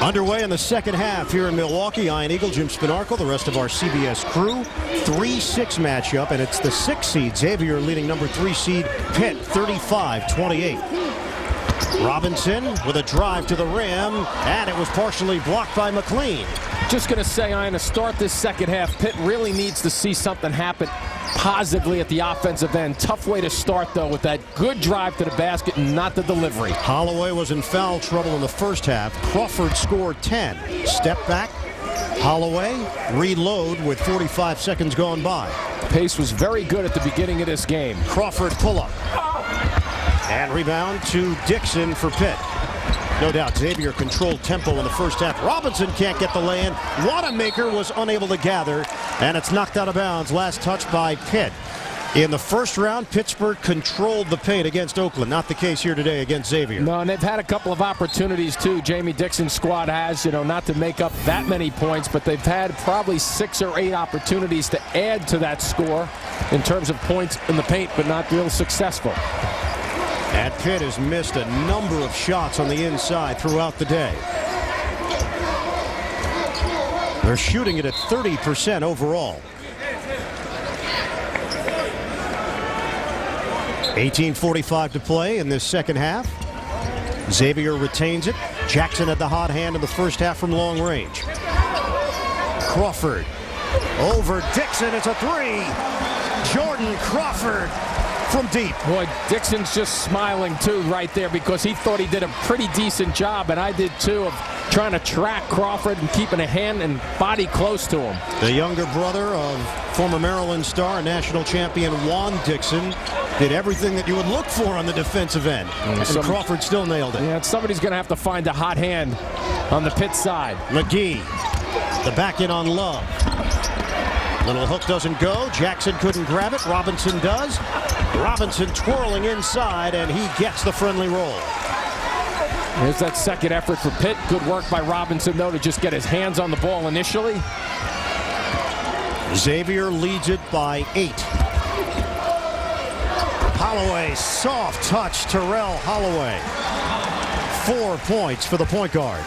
Underway in the second half here in Milwaukee. Ian Eagle, Jim Spinarkle, the rest of our CBS crew. 3-6 matchup, and it's the 6th seed Xavier leading number 3 seed Pitt, 35-28. Robinson with a drive to the rim, and it was partially blocked by McLean. Just going to say, Ian, to start this second half, Pitt really needs to see something happen positively at the offensive end. Tough way to start, though, with that good drive to the basket and not the delivery. Holloway was in foul trouble in the first half. Crawford scored 10. Step back. Holloway reload with 45 seconds gone by. Pace was very good at the beginning of this game. Crawford pull-up. And rebound to Dixon for Pitt. No doubt Xavier controlled tempo in the first half. Robinson can't get the lay-in. Wanamaker was unable to gather, and it's knocked out of bounds. Last touch by Pitt. In the first round, Pittsburgh controlled the paint against Oakland. Not the case here today against Xavier. No, and they've had a couple of opportunities, too. Jamie Dixon's squad has, not to make up that many points, but they've had probably 6 or 8 opportunities to add to that score in terms of points in the paint, but not real successful. And Pitt has missed a number of shots on the inside throughout the day. They're shooting it at 30% overall. 18:45 to play in this second half. Xavier retains it. Jackson had the hot hand in the first half from long range. Crawford over Dixon. It's a 3. Jordan Crawford from deep. Boy, Dixon's just smiling, too, right there, because he thought he did a pretty decent job, and I did, too, of trying to track Crawford and keeping a hand and body close to him. The younger brother of former Maryland star, national champion Juan Dixon, did everything that you would look for on the defensive end. And Crawford still nailed it. Yeah, somebody's going to have to find a hot hand on the Pitt side. McGee, the back in on Love. Little hook doesn't go. Jackson couldn't grab it. Robinson does. Robinson twirling inside, and he gets the friendly roll. There's that second effort for Pitt. Good work by Robinson, though, to just get his hands on the ball initially. Xavier leads it by 8. Holloway, soft touch, Terrell Holloway. 4 points for the point guard.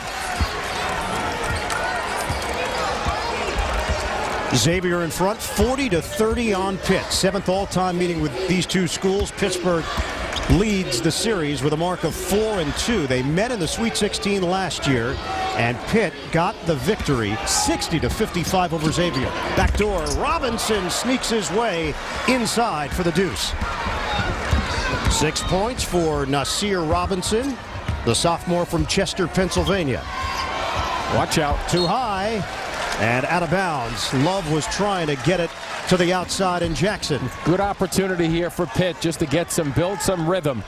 Xavier in front, 40-30 on Pitt. 7th all-time meeting with these two schools. Pittsburgh leads the series with a mark of 4-2. They met in the Sweet 16 last year, and Pitt got the victory, 60-55 over Xavier. Backdoor, Robinson sneaks his way inside for the deuce. 6 points for Nasir Robinson, the sophomore from Chester, Pennsylvania. Watch out. Too high. And out of bounds. Love was trying to get it to the outside in Jackson. Good opportunity here for Pitt just to build some rhythm.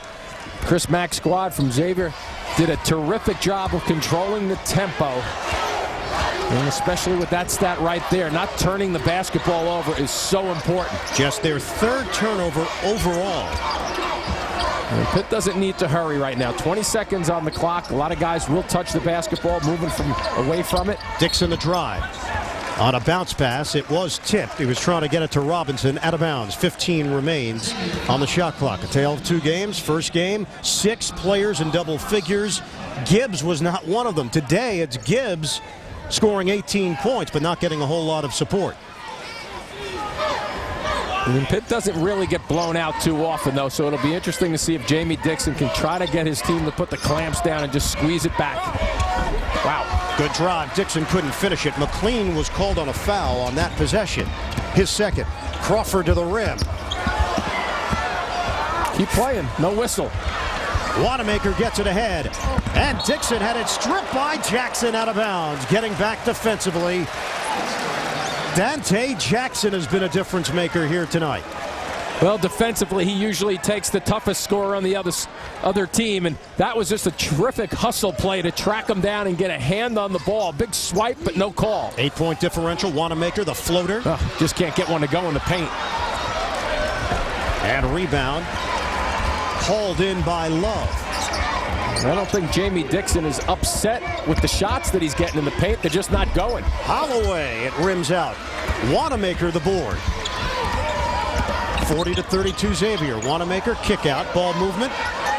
Chris Mack's squad from Xavier did a terrific job of controlling the tempo. And especially with that stat right there, not turning the basketball over is so important. Just their 3rd turnover overall. And Pitt doesn't need to hurry right now. 20 seconds on the clock. A lot of guys will touch the basketball, moving away from it. Dixon the drive. On a bounce pass, it was tipped. He was trying to get it to Robinson, out of bounds. 15 remains on the shot clock. A tale of 2 games. First game, 6 players in double figures. Gibbs was not one of them. Today, it's Gibbs scoring 18 points, but not getting a whole lot of support. And Pitt doesn't really get blown out too often, though, so it'll be interesting to see if Jamie Dixon can try to get his team to put the clamps down and just squeeze it back. Wow. Good drive. Dixon couldn't finish it. McLean was called on a foul on that possession. His second. Crawford to the rim. Keep playing. No whistle. Wanamaker gets it ahead. And Dixon had it stripped by Jackson, out of bounds. Getting back defensively. Dante Jackson has been a difference maker here tonight. Well, defensively, he usually takes the toughest scorer on the other team, and that was just a terrific hustle play to track him down and get a hand on the ball. Big swipe, but no call. 8-point differential. Wanamaker, the floater. Just can't get one to go in the paint. And rebound. Hauled in by Love. I don't think Jamie Dixon is upset with the shots that he's getting in the paint. They're just not going. Holloway, it rims out. Wanamaker, the board. 40-32 Xavier. Wanamaker, kick out, ball movement.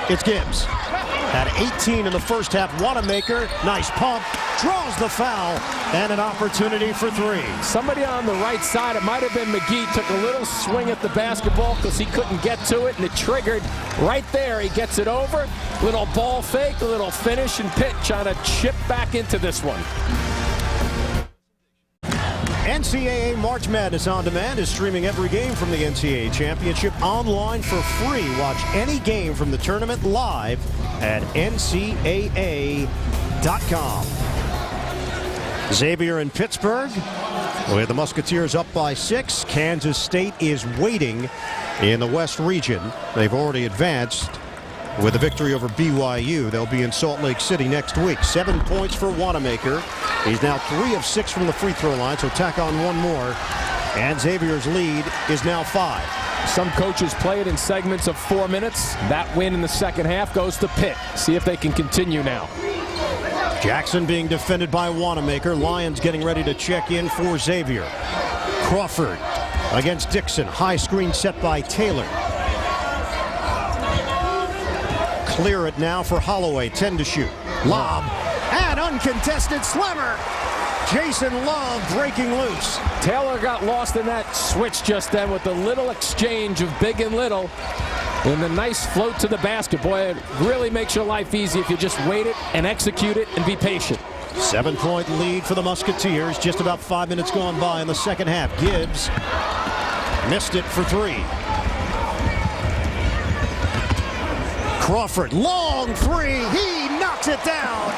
It's Gibbs. At 18 in the first half, Wanamaker, nice pump. draws the foul, and an opportunity for three. Somebody on the right side, it might have been McGee, took a little swing at the basketball because he couldn't get to it, and it triggered right there. He gets it over, little ball fake, a little finish, and Pitt trying to chip back into this one. NCAA March Madness On Demand is streaming every game from the NCAA Championship online for free. Watch any game from the tournament live at ncaa.com. Xavier in Pittsburgh, with the Musketeers up by 6. Kansas State is waiting in the West region. They've already advanced with a victory over BYU. They'll be in Salt Lake City next week. 7 points for Wanamaker. He's now 3 of 6 from the free throw line, so tack on one more. And Xavier's lead is now 5. Some coaches play it in segments of 4 minutes. That win in the second half goes to Pitt. See if they can continue now. Jackson being defended by Wanamaker. Lions getting ready to check in for Xavier. Crawford against Dixon. High screen set by Taylor. Clear it now for Holloway. 10 to shoot. Lob. And uncontested slammer. Jason Love breaking loose. Taylor got lost in that switch just then with the little exchange of big and little. And the nice float to the basket. Boy, it really makes your life easy if you just wait it and execute it and be patient. 7-point lead for the Musketeers. Just about 5 minutes gone by in the second half. Gibbs missed it for 3. Crawford, long 3. He knocks it down.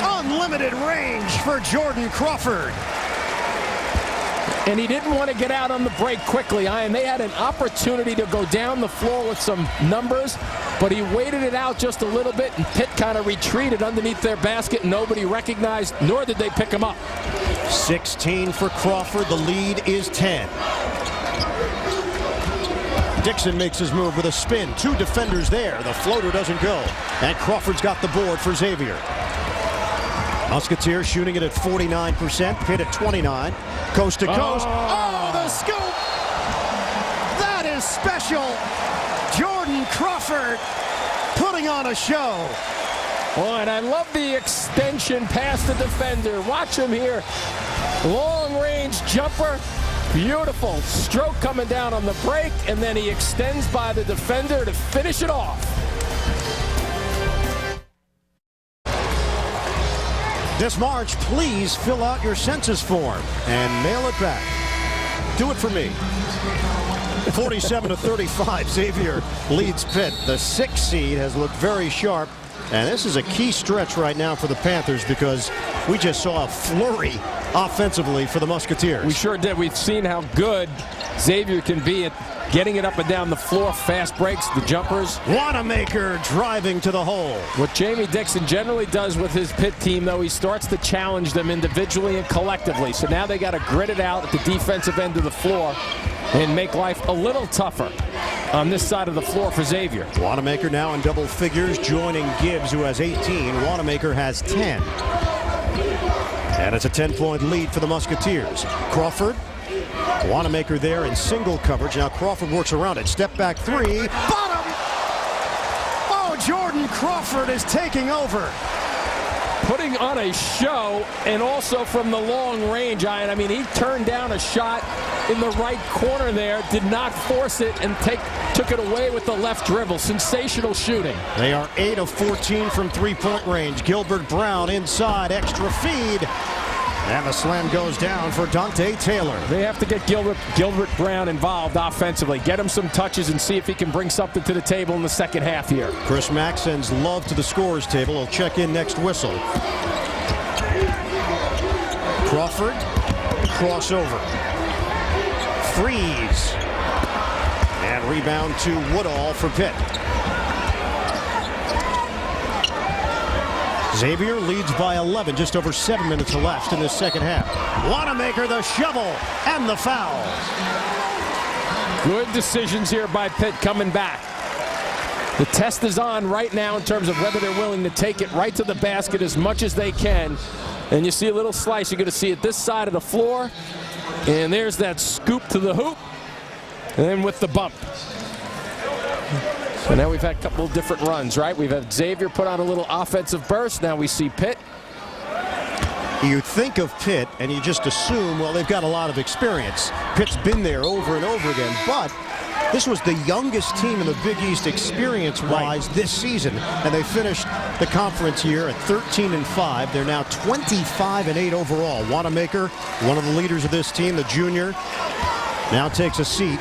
Unlimited range for Jordan Crawford. And he didn't want to get out on the break quickly. And they had an opportunity to go down the floor with some numbers, but he waited it out just a little bit, and Pitt kind of retreated underneath their basket. Nobody recognized, nor did they pick him up. 16 for Crawford. The lead is 10. Dixon makes his move with a spin. 2 defenders there. The floater doesn't go. And Crawford's got the board for Xavier. Musketeers shooting it at 49%. Pitt at 29. Coast to coast. Oh, the scoop! That is special. Jordan Crawford putting on a show. Oh, and I love the extension past the defender. Watch him here. Long range jumper. Beautiful stroke coming down on the break, and then he extends by the defender to finish it off. This March, please fill out your census form and mail it back. Do it for me. 47-35, Xavier leads Pitt. The 6th seed has looked very sharp, and this is a key stretch right now for the Panthers because we just saw a flurry offensively for the Musketeers. We sure did. We've seen how good Xavier can be at getting it up and down the floor, fast breaks, the jumpers. Wanamaker driving to the hole. What Jamie Dixon generally does with his Pitt team, though, he starts to challenge them individually and collectively. So now they got to grit it out at the defensive end of the floor and make life a little tougher on this side of the floor for Xavier. Wanamaker now in double figures, joining Gibbs, who has 18. Wanamaker has 10. And it's a 10-point lead for the Musketeers. Crawford, Wanamaker there in single coverage. Now Crawford works around it. Step back 3. Bottom! Oh, Jordan Crawford is taking over. Putting on a show, and also from the long range. I mean, he turned down a shot in the right corner there, did not force it, and took it away with the left dribble. Sensational shooting. They are 8 of 14 from three-point range. Gilbert Brown inside, extra feed. And the slam goes down for Dante Taylor. They have to get Gilbert Brown involved offensively. Get him some touches and see if he can bring something to the table in the second half here. Chris Mack sends Love to the scorer's table. He'll check in next whistle. Crawford, crossover. Freeze. And rebound to Woodall for Pitt. Xavier leads by 11, just over 7 minutes left in the second half. Wanamaker, the shovel, and the foul. Good decisions here by Pitt coming back. The test is on right now in terms of whether they're willing to take it right to the basket as much as they can. And you see a little slice. You're going to see it this side of the floor. And there's that scoop to the hoop. And then with the bump. So now we've had a couple of different runs, right? We've had Xavier put on a little offensive burst. Now we see Pitt You think of Pitt and you just assume, well, they've got a lot of experience. Pitt's been there over and over again, but this was the youngest team in the Big East experience-wise this season, and they finished the conference year at 13-5. They're now 25-8 overall. Wanamaker, one of the leaders of this team, the junior, now takes a seat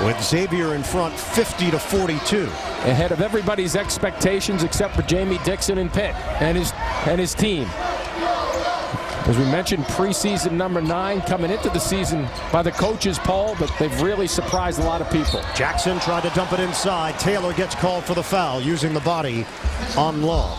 with Xavier in front, 50-42. Ahead of everybody's expectations except for Jamie Dixon and Pitt and his team. As we mentioned, preseason number 9 coming into the season by the coaches poll, but they've really surprised a lot of people. Jackson tried to dump it inside. Taylor gets called for the foul using the body on Love.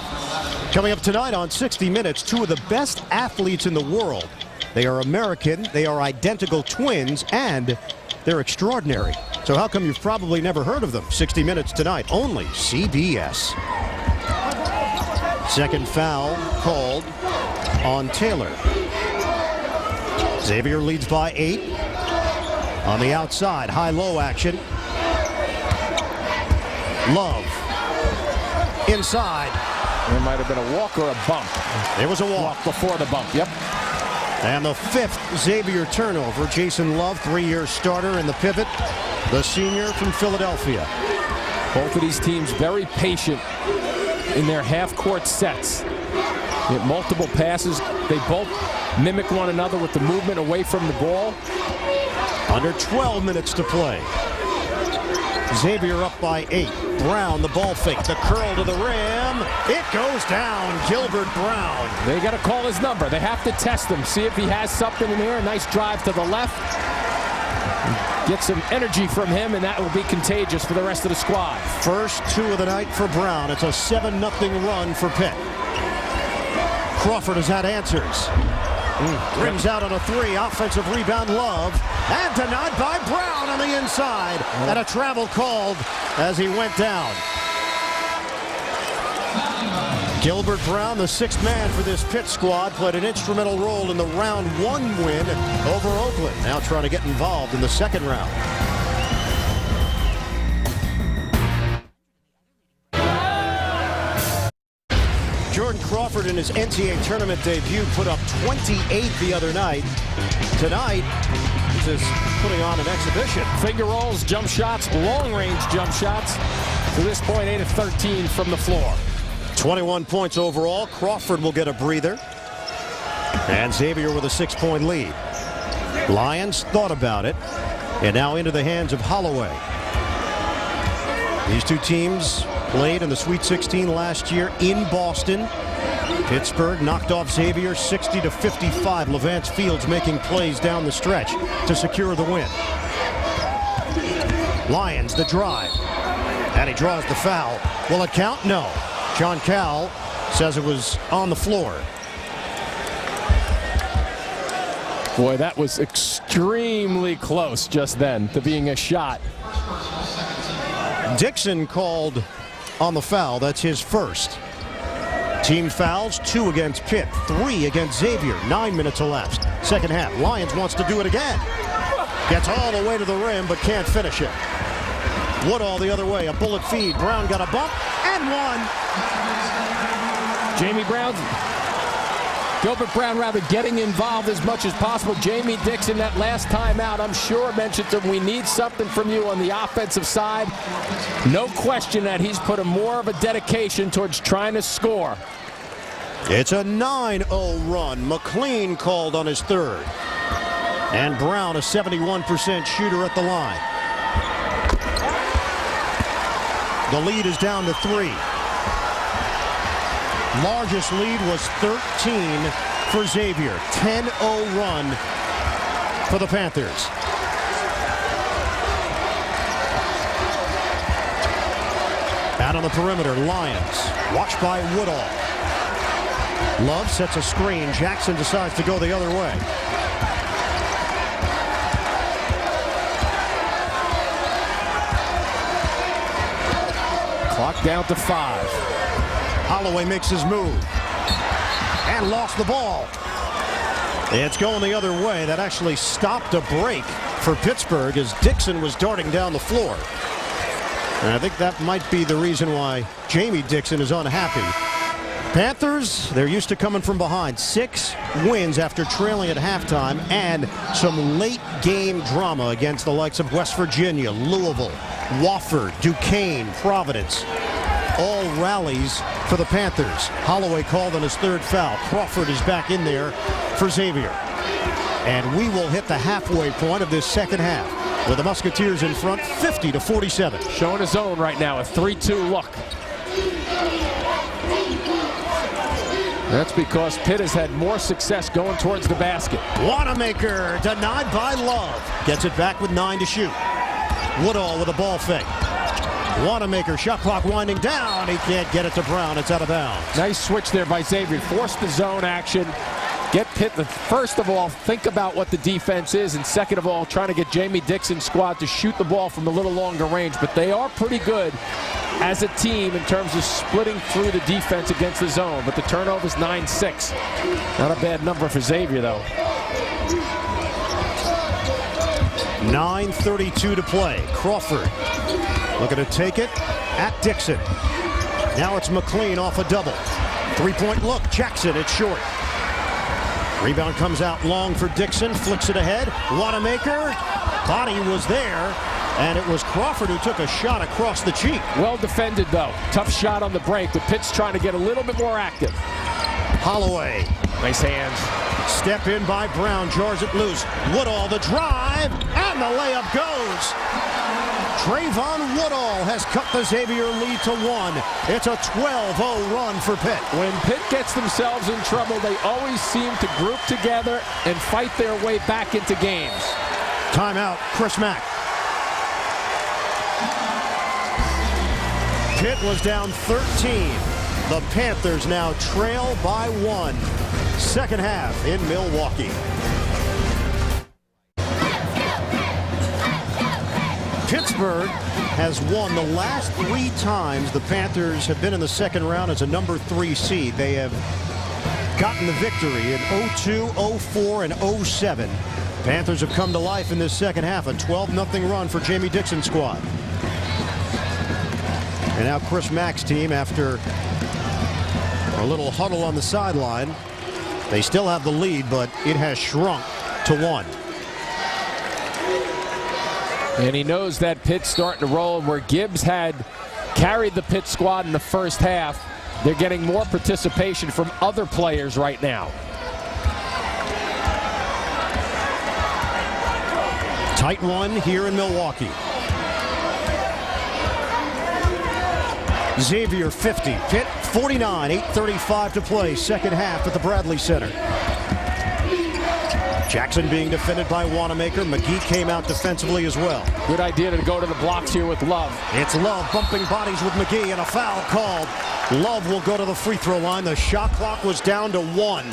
Coming up tonight on 60 Minutes, 2 of the best athletes in the world. They are American, they are identical twins, and they're extraordinary. So how come you've probably never heard of them? 60 Minutes tonight, only CBS. Second foul called on Taylor. Xavier leads by 8. On the outside, high-low action. Love. Inside. There might have been a walk or a bump. There was a walk. Before the bump, yep. And the 5th Xavier turnover. Jason Love, 3-year starter in the pivot. The senior from Philadelphia. Both of these teams very patient in their half-court sets. Get multiple passes. They both mimic one another with the movement away from the ball. Under 12 minutes to play. Xavier up by 8. Brown, the ball fake, the curl to the rim. It goes down. Gilbert Brown. They got to call his number. They have to test him, see if he has something in here. A nice drive to the left. Get some energy from him, and that will be contagious for the rest of the squad. First 2 of the night for Brown. It's a 7-0 run for Pitt. Crawford has had answers. Rims out on a 3. Offensive rebound, Love. And denied by Brown on the inside. And a travel called as he went down. Gilbert Brown, the 6th man for this Pitt squad, played an instrumental role in the round 1 win over Oakland. Now trying to get involved in the second round. Jordan Crawford in his NCAA tournament debut put up 28 the other night. Tonight, he's just putting on an exhibition. Finger rolls, jump shots, long-range jump shots. To this point, 8 of 13 from the floor. 21 points overall. Crawford will get a breather. And Xavier with a 6-point lead. Lions thought about it. And now into the hands of Holloway. These two teams played in the Sweet 16 last year in Boston. Pittsburgh knocked off Xavier 60-55. Levance Fields making plays down the stretch to secure the win. Lions the drive. And he draws the foul. Will it count? No. John Cal says it was on the floor. Boy, that was extremely close just then to being a shot. Dixon called on the foul. That's his first. Team fouls, 2 against Pitt, 3 against Xavier. 9 minutes elapsed. Second half. Lions wants to do it again. Gets all the way to the rim, but can't finish it. Woodall the other way. A bullet feed. Brown got a bump and one. Gilbert Brown rather getting involved as much as possible. Jamie Dixon that last time out, I'm sure, mentioned to him, we need something from you on the offensive side. No question that he's put more of a dedication towards trying to score. It's a 9-0 run. McLean called on his 3rd. And Brown, a 71% shooter at the line. The lead is down to 3. Largest lead was 13 for Xavier. 10-0 run for the Panthers. Out on the perimeter, Lions. Watched by Woodall. Love sets a screen. Jackson decides to go the other way. Clock down to 5. Holloway makes his move and lost the ball. It's going the other way. That actually stopped a break for Pittsburgh as Dixon was darting down the floor. And I think that might be the reason why Jamie Dixon is unhappy. Panthers, they're used to coming from behind. 6 wins after trailing at halftime, and some late game drama against the likes of West Virginia, Louisville, Wofford, Duquesne, Providence. All rallies for the Panthers. Holloway called on his 3rd foul. Crawford is back in there for Xavier. And we will hit the halfway point of this second half with the Musketeers in front, 50-47. Showing his own right now, a 3-2 look. That's because Pitt has had more success going towards the basket. Wanamaker denied by Love. Gets it back with 9 to shoot. Woodall with a ball fake. Wanamaker, shot clock winding down. He can't get it to Brown. It's out of bounds. Nice switch there by Xavier. Force the zone action. Get Pitt, first of all, think about what the defense is, and second of all, trying to get Jamie Dixon's squad to shoot the ball from a little longer range. But they are pretty good as a team in terms of splitting through the defense against the zone. But the turnover is 9-6. Not a bad number for Xavier, though. 9:32 to play. Crawford looking to take it at Dixon. Now it's McLean off a double. 3-point look. Jackson, it's short. Rebound comes out long for Dixon. Flicks it ahead. Wanamaker. Body was there. And it was Crawford who took a shot across the cheek. Well defended, though. Tough shot on the break. The Pitt's trying to get a little bit more active. Holloway. Nice hands. Step in by Brown. Jars it loose. Woodall the drive. And the layup goes. Trayvon Woodall has cut the Xavier lead to 1. It's a 12-0 run for Pitt. When Pitt gets themselves in trouble, they always seem to group together and fight their way back into games. Timeout, Chris Mack. Pitt was down 13. The Panthers now trail by 1. Second half in Milwaukee. Pittsburgh has won the last 3 times the Panthers have been in the second round as a number 3 seed. They have gotten the victory in 02, 04, and 07. Panthers have come to life in this second half. A 12-0 run for Jamie Dixon's squad. And now Chris Mack's team, after a little huddle on the sideline, they still have the lead, but it has shrunk to 1. And he knows that Pitt's starting to roll. Where Gibbs had carried the Pitt squad in the first half, they're getting more participation from other players right now. Tight one here in Milwaukee. Xavier 50, Pitt 49, 8:35 to play, second half at the Bradley Center. Jackson being defended by Wanamaker. McGee came out defensively as well. Good idea to go to the blocks here with Love. It's Love bumping bodies with McGee, and a foul called. Love will go to the free throw line. The shot clock was down to 1.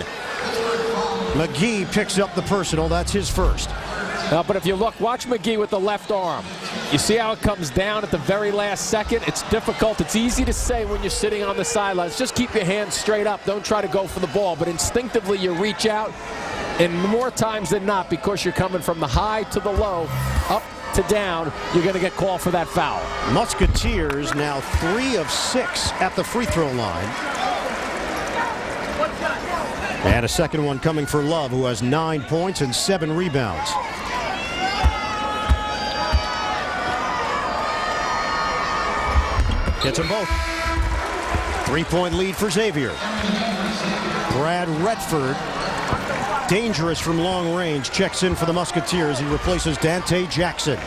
McGee picks up the personal. That's his first. But if you look, watch McGee with the left arm. You see how it comes down at the very last second? It's difficult. It's easy to say when you're sitting on the sidelines. Just keep your hands straight up. Don't try to go for the ball. But instinctively, you reach out. And more times than not, because you're coming from the high to the low, up to down, you're going to get called for that foul. Musketeers now 3 of 6 at the free throw line. And a second one coming for Love, who has 9 points and 7 rebounds. Gets them both. 3-point lead for Xavier. Brad Redford, dangerous from long range, checks in for the Musketeers. He replaces Dante Jackson.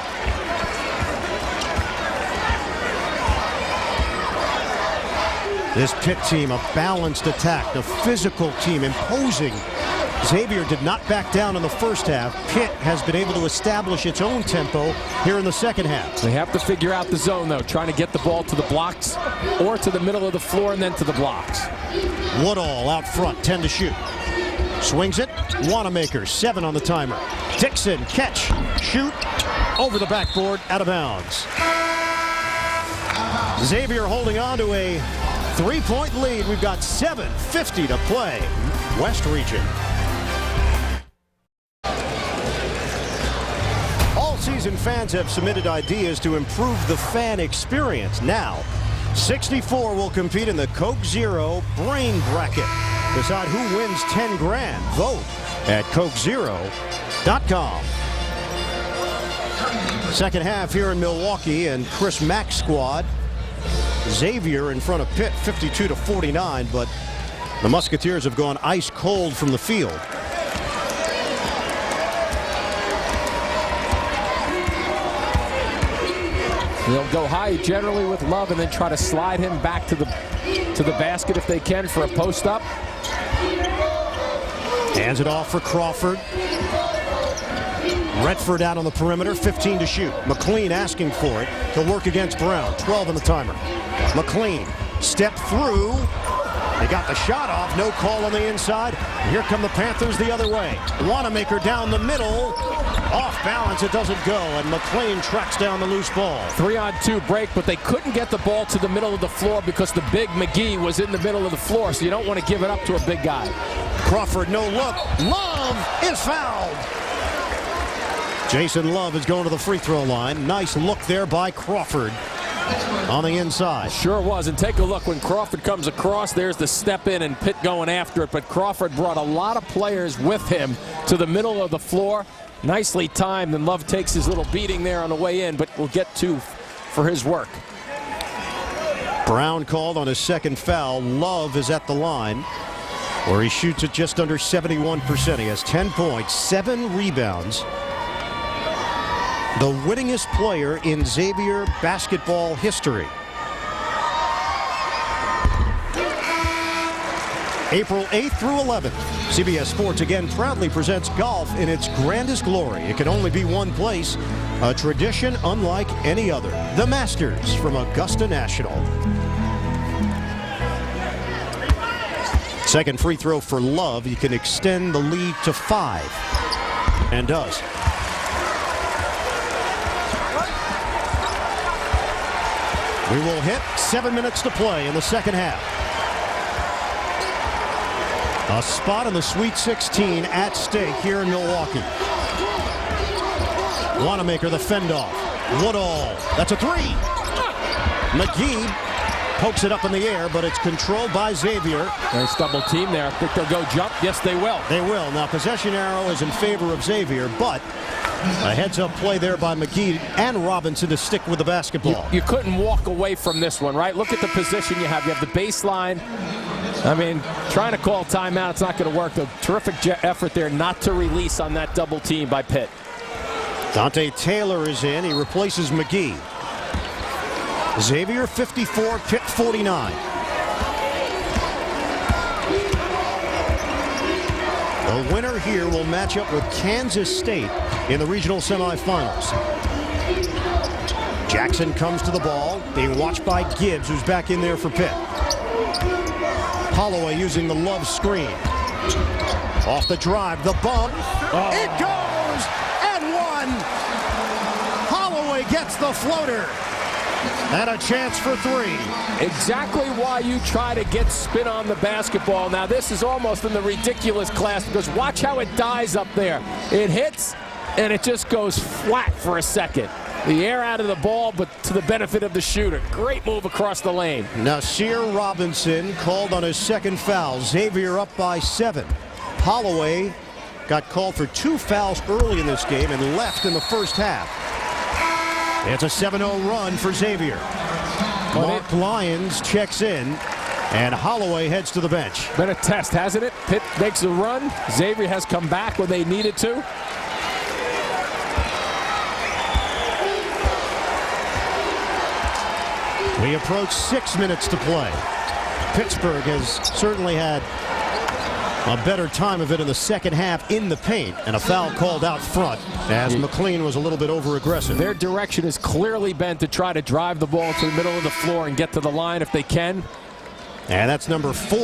This Pitt team, a balanced attack, a physical team, imposing. Xavier did not back down in the first half. Pitt has been able to establish its own tempo here in the second half. They have to figure out the zone, though, trying to get the ball to the blocks or to the middle of the floor and then to the blocks. Woodall out front, 10 to shoot. Swings it. Wanamaker, 7 on the timer. Dixon, catch, shoot, over the backboard, out of bounds. Xavier holding on to a 3-point lead. We've got 7:50 to play. West region. All season fans have submitted ideas to improve the fan experience. Now, 64 will compete in the Coke Zero Brain Bracket. Decide who wins 10 grand. Vote at CokeZero.com. Second half here in Milwaukee, and Chris Mack's squad. Xavier in front of Pitt 52-49, but the Musketeers have gone ice cold from the field. They'll go high generally with Love and then try to slide him back to the basket if they can for a post-up. Hands it off for Crawford. Redford out on the perimeter, 15 to shoot. McLean asking for it. He'll work against Brown, 12 in the timer. McLean step through. They got the shot off, no call on the inside. Here come the Panthers the other way. Wanamaker down the middle. Off balance, it doesn't go, and McLean tracks down the loose ball. 3-on-2 break, but they couldn't get the ball to the middle of the floor because the big McGee was in the middle of the floor, so you don't want to give it up to a big guy. Crawford, no look. Love is fouled. Jason Love is going to the free throw line. Nice look there by Crawford on the inside. Sure was, and take a look when Crawford comes across. There's the step in and Pitt going after it, but Crawford brought a lot of players with him to the middle of the floor. Nicely timed, and Love takes his little beating there on the way in, but we'll get to for his work. Brown called on his second foul. Love is at the line, where he shoots at just under 71%. He has 10 points, 7 rebounds. The winningest player in Xavier basketball history. April 8th through 11th, CBS Sports again proudly presents golf in its grandest glory. It can only be one place, a tradition unlike any other. The Masters from Augusta National. Second free throw for Love. He can extend the lead to 5, and does. We will hit 7 minutes to play in the second half. A spot in the Sweet 16 at stake here in Milwaukee. Wanamaker the fend-off. Woodall. That's a 3. McGee pokes it up in the air, but it's controlled by Xavier. Nice double team there. Think they'll go jump? Yes, they will. They will. Now, possession arrow is in favor of Xavier, but a heads-up play there by McGee and Robinson to stick with the basketball. You couldn't walk away from this one, right? Look at the position you have. You have the baseline. I mean, trying to call timeout, it's not going to work. The terrific effort there not to release on that double team by Pitt. Dante Taylor is in. He replaces McGee. Xavier 54, Pitt 49. The winner here will match up with Kansas State in the regional semifinals. Jackson comes to the ball, being watched by Gibbs, who's back in there for Pitt. Holloway using the Love screen. Off the drive, the bump. It goes and one. Holloway gets the floater. And a chance for 3. Exactly why you try to get spin on the basketball. Now, this is almost in the ridiculous class because watch how it dies up there. It hits, and it just goes flat for a second. The air out of the ball, but to the benefit of the shooter. Great move across the lane. Nasir Robinson called on his second foul. Xavier up by 7. Holloway got called for 2 fouls early in this game and left in the first half. It's a 7-0 run for Xavier. Mark Lyons checks in, and Holloway heads to the bench. Been a test, hasn't it? Pitt makes a run. Xavier has come back when they needed to. We approach 6 minutes to play. Pittsburgh has certainly had a better time of it in the second half in the paint, and a foul called out front as McLean was a little bit over-aggressive. Their direction has clearly been to try to drive the ball to the middle of the floor and get to the line if they can. And that's number 4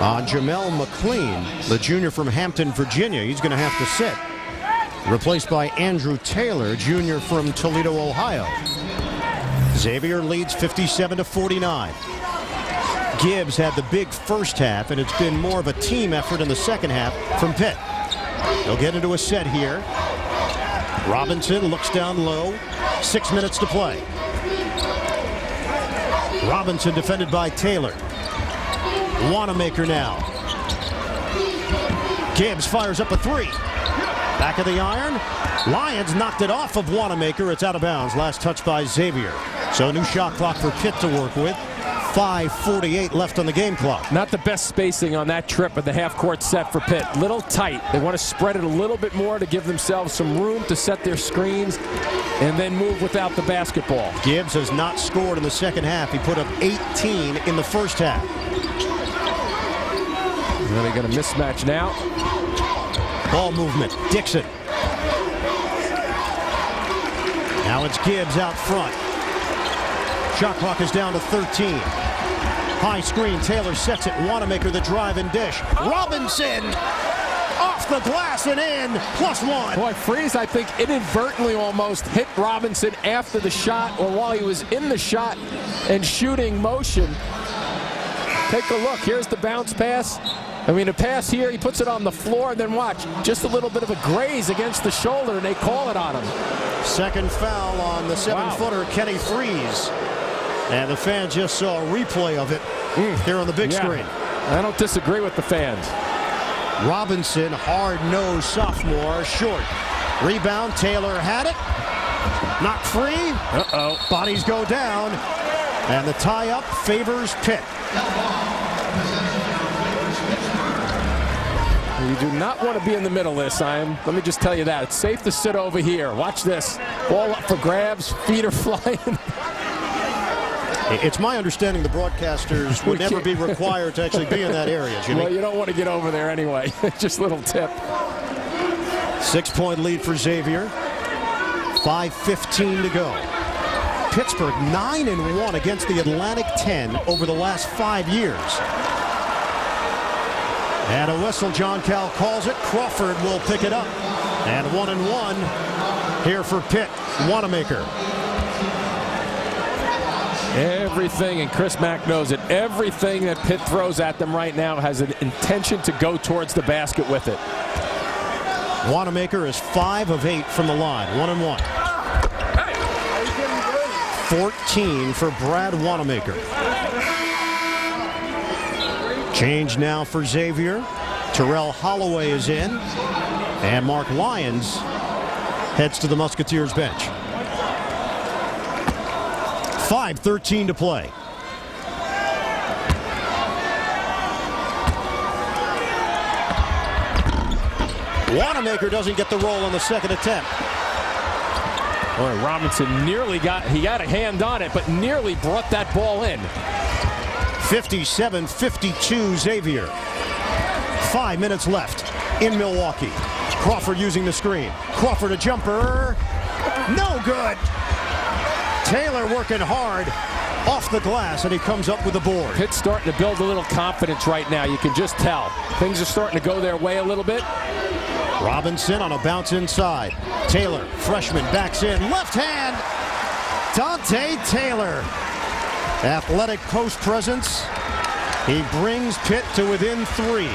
on Jamel McLean, the junior from Hampton, Virginia. He's going to have to sit. Replaced by Andrew Taylor, junior from Toledo, Ohio. Xavier leads 57-49. Gibbs had the big first half, and it's been more of a team effort in the second half from Pitt. They'll get into a set here. Robinson looks down low. 6 minutes to play. Robinson defended by Taylor. Wanamaker now. Gibbs fires up a three. Back of the iron. Lions knocked it off of Wanamaker. It's out of bounds. Last touch by Xavier. So new shot clock for Pitt to work with. 5:48 left on the game clock. Not the best spacing on that trip of the half-court set for Pitt. Little tight. They want to spread it a little bit more to give themselves some room to set their screens and then move without the basketball. Gibbs has not scored in the second half. He put up 18 in the first half. Really going to mismatch now. Ball movement. Dixon. Now it's Gibbs out front. Shot clock is down to 13. High screen. Taylor sets it. Wanamaker the drive and dish. Robinson off the glass and in. +1. Boy, Freeze, I think, inadvertently almost hit Robinson after the shot or while he was in the shot and shooting motion. Take a look. Here's the bounce pass. I mean, a pass here, he puts it on the floor, and then watch, just a little bit of a graze against the shoulder, and they call it on him. Second foul on the 7-footer, Kenny Freeze. And the fans just saw a replay of it here on the big screen. I don't disagree with the fans. Robinson, hard-nosed sophomore, short. Rebound, Taylor had it. Not free. Uh-oh. Bodies go down. And the tie-up favors Pitt. You do not want to be in the middle this time. Let me just tell you that. It's safe to sit over here. Watch this. Ball up for grabs. Feet are flying. It's my understanding the broadcasters would never be required to actually be in that area, Jimmy. Well, you don't want to get over there anyway. Just a little tip. 6-point lead for Xavier. 5:15 to go. Pittsburgh 9-1 against the Atlantic 10 over the last 5 years. And a whistle, John Cal calls it. Crawford will pick it up. And 1-1 here for Pitt. Wanamaker. Everything, and Chris Mack knows it, everything that Pitt throws at them right now has an intention to go towards the basket with it. Wanamaker is 5 of 8 from the line. 1-1. 14 for Brad Wanamaker. Change now for Xavier. Terrell Holloway is in. And Mark Lyons heads to the Musketeers bench. 5:13 to play. Wanamaker doesn't get the roll on the second attempt. Boy, Robinson nearly got a hand on it, but nearly brought that ball in. 57-52 Xavier. 5 minutes left in Milwaukee. Crawford using the screen. Crawford a jumper. No good. Taylor working hard off the glass, and he comes up with the board. Pitt's starting to build a little confidence right now. You can just tell. Things are starting to go their way a little bit. Robinson on a bounce inside. Taylor, freshman, backs in. Left hand. Dante Taylor. Athletic post presence. He brings Pitt to within 3.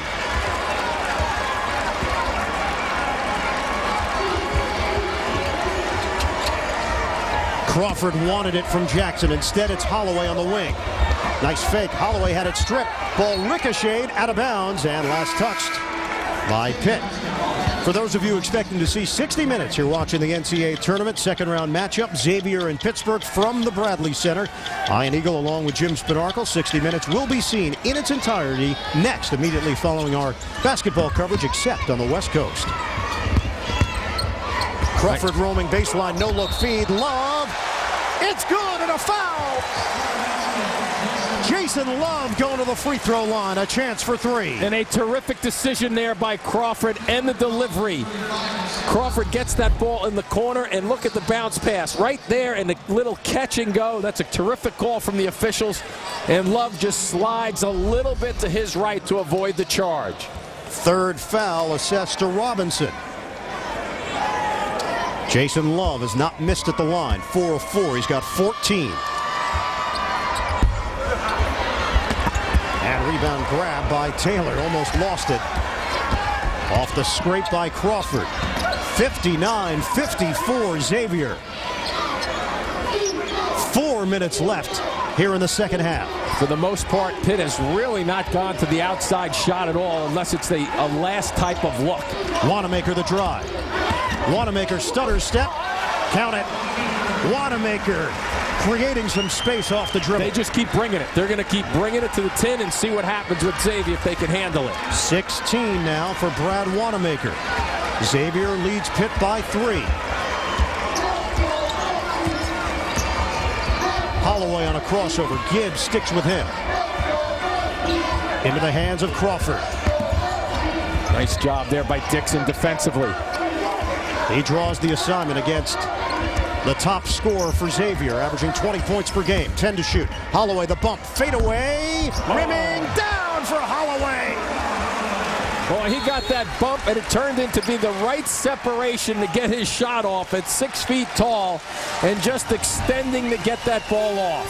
Crawford wanted it from Jackson. Instead, it's Holloway on the wing. Nice fake. Holloway had it stripped. Ball ricocheted out of bounds and last touched by Pitt. For those of you expecting to see 60 minutes, you're watching the NCAA tournament second round matchup. Xavier and Pittsburgh from the Bradley Center. Ian Eagle along with Jim Spinarkle. 60 minutes will be seen in its entirety next, immediately following our basketball coverage, except on the West Coast. Crawford roaming baseline, no look feed. Love. It's good, and a foul. Jason Love going to the free throw line. A chance for 3. And a terrific decision there by Crawford and the delivery. Crawford gets that ball in the corner, and look at the bounce pass right there and the little catch and go. That's a terrific call from the officials. And Love just slides a little bit to his right to avoid the charge. Third foul assessed to Robinson. Jason Love has not missed at the line. 4 of 4. He's got 14. And rebound grab by Taylor. Almost lost it. Off the scrape by Crawford. 59-54 Xavier. 4 minutes left here in the second half. For the most part, Pitt has really not gone to the outside shot at all unless it's a last type of look. Wanamaker the drive. Wanamaker stutter step. Count it. Wanamaker creating some space off the dribble. They just keep bringing it. They're going to keep bringing it to the 10 and see what happens with Xavier if they can handle it. 16 now for Brad Wanamaker. Xavier leads Pitt by 3. Holloway on a crossover. Gibbs sticks with him. Into the hands of Crawford. Nice job there by Dixon defensively. He draws the assignment against the top scorer for Xavier, averaging 20 points per game. 10 to shoot. Holloway the bump. Fade away. Rimming down for Holloway. Boy, he got that bump, and it turned into be the right separation to get his shot off at 6 feet tall and just extending to get that ball off.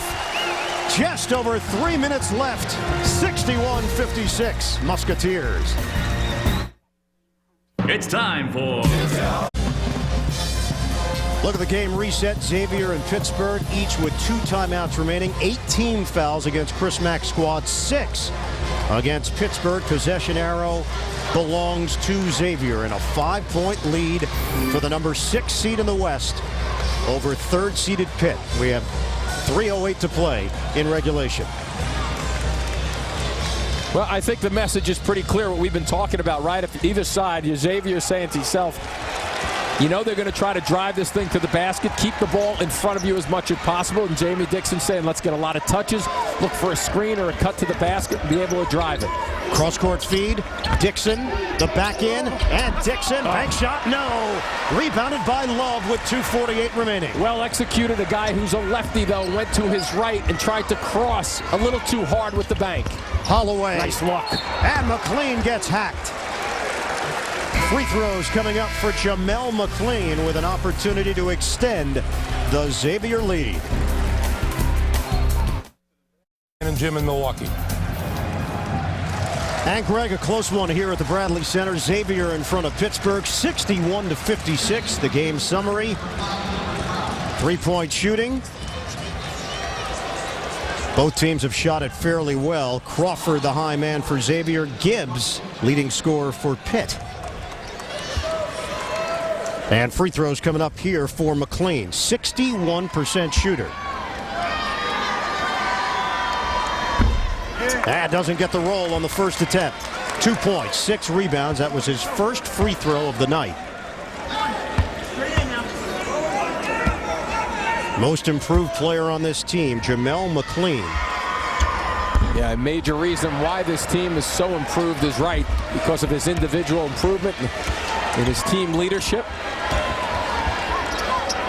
Just over 3 minutes left. 61-56. Musketeers. It's time for... Look at the game reset. Xavier and Pittsburgh each with 2 timeouts remaining. 18 fouls against Chris Mack's squad. 6 against Pittsburgh. Possession arrow belongs to Xavier in a 5-point lead for the number 6 seed in the West over 3rd seeded Pitt. We have 3:08 to play in regulation. Well, I think the message is pretty clear what we've been talking about, right? If either side, Xavier is saying to himself, you know they're going to try to drive this thing to the basket, keep the ball in front of you as much as possible. And Jamie Dixon saying, let's get a lot of touches, look for a screen or a cut to the basket and be able to drive it. Cross-court feed. Dixon, the back in, and Dixon, bank shot, no. Rebounded by Love with 2:48 remaining. Well executed. A guy who's a lefty, though, went to his right and tried to cross a little too hard with the bank. Holloway. Nice look. And McLean gets hacked. Free throws coming up for Jamel McLean with an opportunity to extend the Xavier lead. And Jim in Milwaukee. And Greg, a close one here at the Bradley Center. Xavier in front of Pittsburgh, 61-56. The game summary. 3-point shooting. Both teams have shot it fairly well. Crawford, the high man for Xavier. Gibbs, leading scorer for Pitt. And free throws coming up here for McLean. 61% shooter. That doesn't get the roll on the first attempt. 2 points, 6 rebounds. That was his first free throw of the night. Most improved player on this team, Jamel McLean. Yeah, a major reason why this team is so improved is right because of his individual improvement in his team leadership.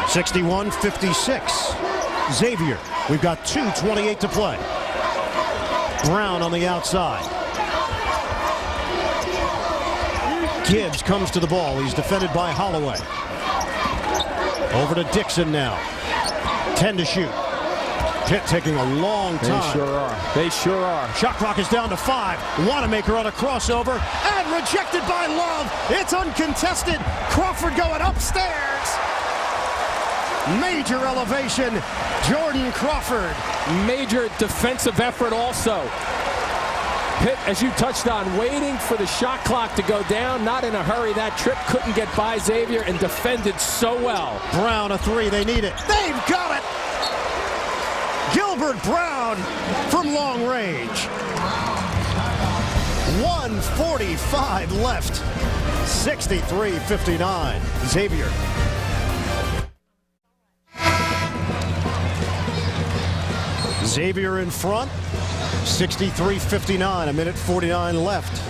61-56. Xavier, we've got 2:28 to play. Brown on the outside. Gibbs comes to the ball. He's defended by Holloway. Over to Dixon now. 10 to shoot. Pitt taking a long time. They sure are. They sure are. Shot clock is down to 5. Wanamaker on a crossover and rejected by Love. It's uncontested. Crawford going upstairs. Major elevation. Jordan Crawford. Major defensive effort also. Pitt, as you touched on, waiting for the shot clock to go down. Not in a hurry. That trip couldn't get by Xavier and defended so well. Brown a 3. They need it. They've got it. Gilbert Brown from long range. 1:45 left. 63-59. Xavier. Xavier in front. 63-59. 1:49 left.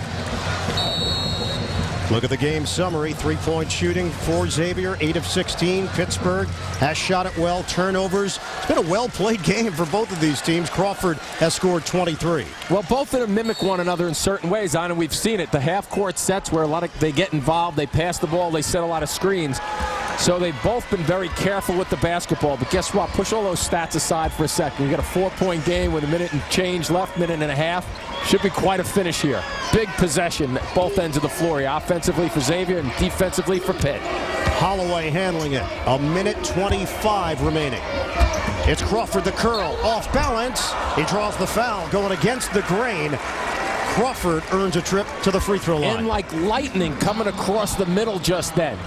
Look at the game summary. 3-point shooting for Xavier. 8 of 16. Pittsburgh has shot it well. Turnovers. It's been a well-played game for both of these teams. Crawford has scored 23. Well, both of them mimic one another in certain ways, and we've seen it. The half-court sets where they get involved, they pass the ball, they set a lot of screens. So they've both been very careful with the basketball. But guess what? Push all those stats aside for a second. You got a 4-point game with a minute and change left, minute and a half. Should be quite a finish here. Big possession at both ends of the floor. Offensively for Xavier and defensively for Pitt. Holloway handling it. 1:25 remaining. It's Crawford, the curl, off balance. He draws the foul, going against the grain. Crawford earns a trip to the free throw line. And like lightning coming across the middle just then.